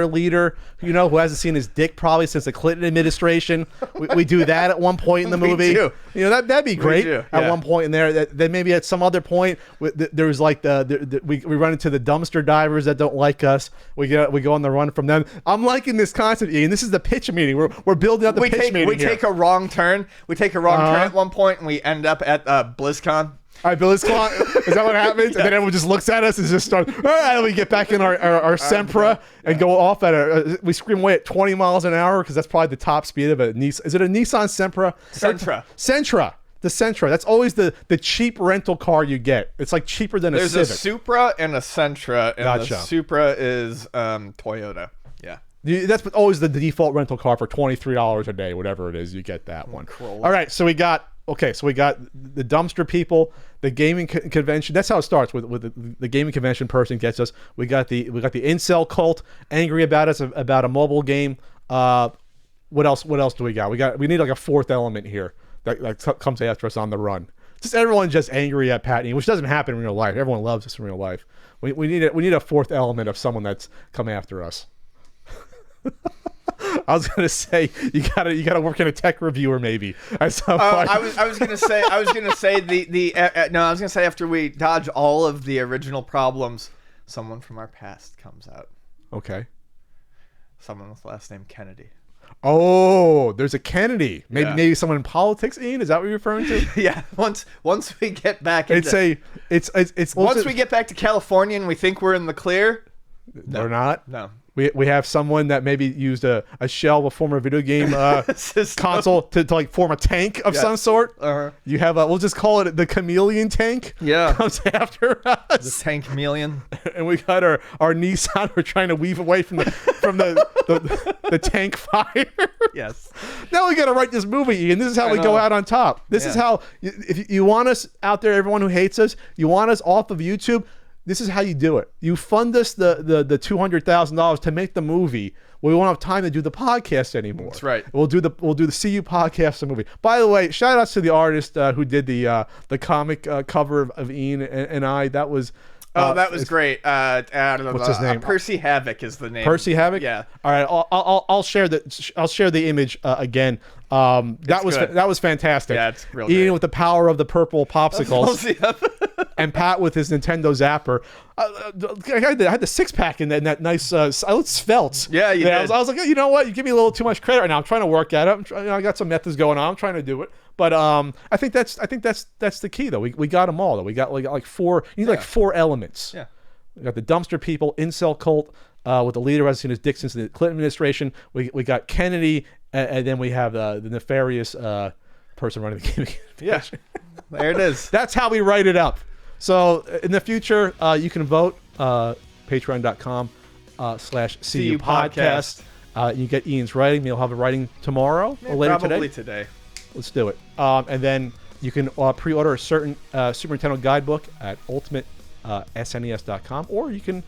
leader, who hasn't seen his dick probably since the Clinton administration. We do that at one point in the movie. Do. That'd be great at one point in there. Then maybe at some other point there's we run into the dumpster divers that don't like us. We go on the run from them. I'm liking this concept, Ian. This is the pitch meeting. We're building up the pitch meeting. We take a wrong turn. We take a wrong turn at one point, and we end up at BlizzCon. All right, BlizzCon, is that what happens? And then everyone just looks at us and just starts, all right, we get back in our Sentra and go off we scream away at 20 miles an hour because that's probably the top speed of a Nissan. Is it a Nissan Sentra? Sentra. The Sentra. That's always the cheap rental car you get. It's like cheaper than a Civic. There's a Supra and a Sentra, and Gotcha. The Supra is Toyota. Yeah. That's always the default rental car for $23 a day, whatever it is. You get that one. Corolla. All right, so we got the dumpster people, the gaming convention. That's how it starts with the gaming convention person gets us. We got the incel cult angry about us about a mobile game. What else do we got? We need like a fourth element here that comes after us on the run. Just everyone just angry at Patney, which doesn't happen in real life. Everyone loves us in real life. We need a fourth element of someone that's come after us. I was gonna say you gotta work in a tech reviewer maybe. I was gonna say after we dodge all of the original problems, someone from our past comes out. Okay. Someone with the last name Kennedy. Oh, there's a Kennedy. Maybe someone in politics. Ian, is that what you're referring to? Yeah. Once we get back, once we get back to California and we think we're in the clear. We're not. No. We have someone that maybe used a shell of a former video game console to like form a tank of some sort. Uh-huh. You have we'll just call it the chameleon tank. Yeah. Comes after us. The tank chameleon. And we got our Nissan. We're trying to weave away from the tank fire. Yes. Now we got to write this movie, Ian. This is how we go out on top. This is how if you want us out there, everyone who hates us, you want us off of YouTube. This is how you do it. You fund us the $200,000 to make the movie. We won't have time to do the podcast anymore. That's right. We'll do the CU podcast, the movie. By the way, shout outs to the artist who did the comic cover of Ian and I. That was that was great. What's his name? Percy Havoc is the name. Percy Havoc. Yeah. All right. I'll share the image again. That was fantastic. Yeah, it's real Ian great. with the power of the purple popsicles. And Pat with his Nintendo Zapper. I had the six pack in that nice. I looked svelte. Yeah, you did. I was like, you know what? You give me a little too much credit right now. I'm trying to work at it. I got some methods going on. I'm trying to do it. But I think that's the key though. We got them all though. We got like four. You need like four elements. Yeah. We got the dumpster people, incel cult, with the leader who hasn't seen his dick since the Clinton administration. We got Kennedy, and then we have the nefarious person running the game. Yeah. There it is. That's how we write it up. So in the future, you can vote patreon.com/CU podcast. You get Ian's writing. He'll have a writing tomorrow or later Probably today. today. Let's do it. And then you can pre-order a certain Super Nintendo guidebook at ultimate.snes.com, or you can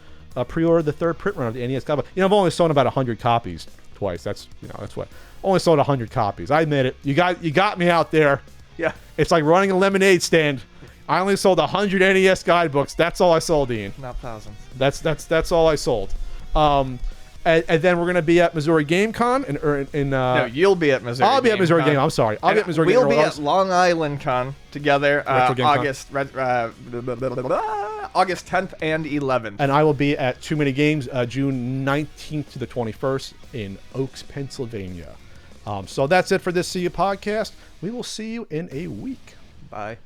pre-order the third print run of the NES guidebook. I've only sold about 100 copies twice. That's what. Only sold 100 copies. I admit it. You got me out there. Yeah. It's like running a lemonade stand. I only sold 100 NES guidebooks. That's all I sold, Ian. Not thousands. That's all I sold. And then we're gonna be at Missouri Game Con No, you'll be at Missouri. I'll be at Missouri Con. Game. I'm sorry. I'll be at Missouri We'll Game. be at Long Island Con together. August 10th and 11th. And I will be at Too Many Games June 19th to the 21st in Oaks, Pennsylvania. So that's it for this See You podcast. We will see you in a week. Bye.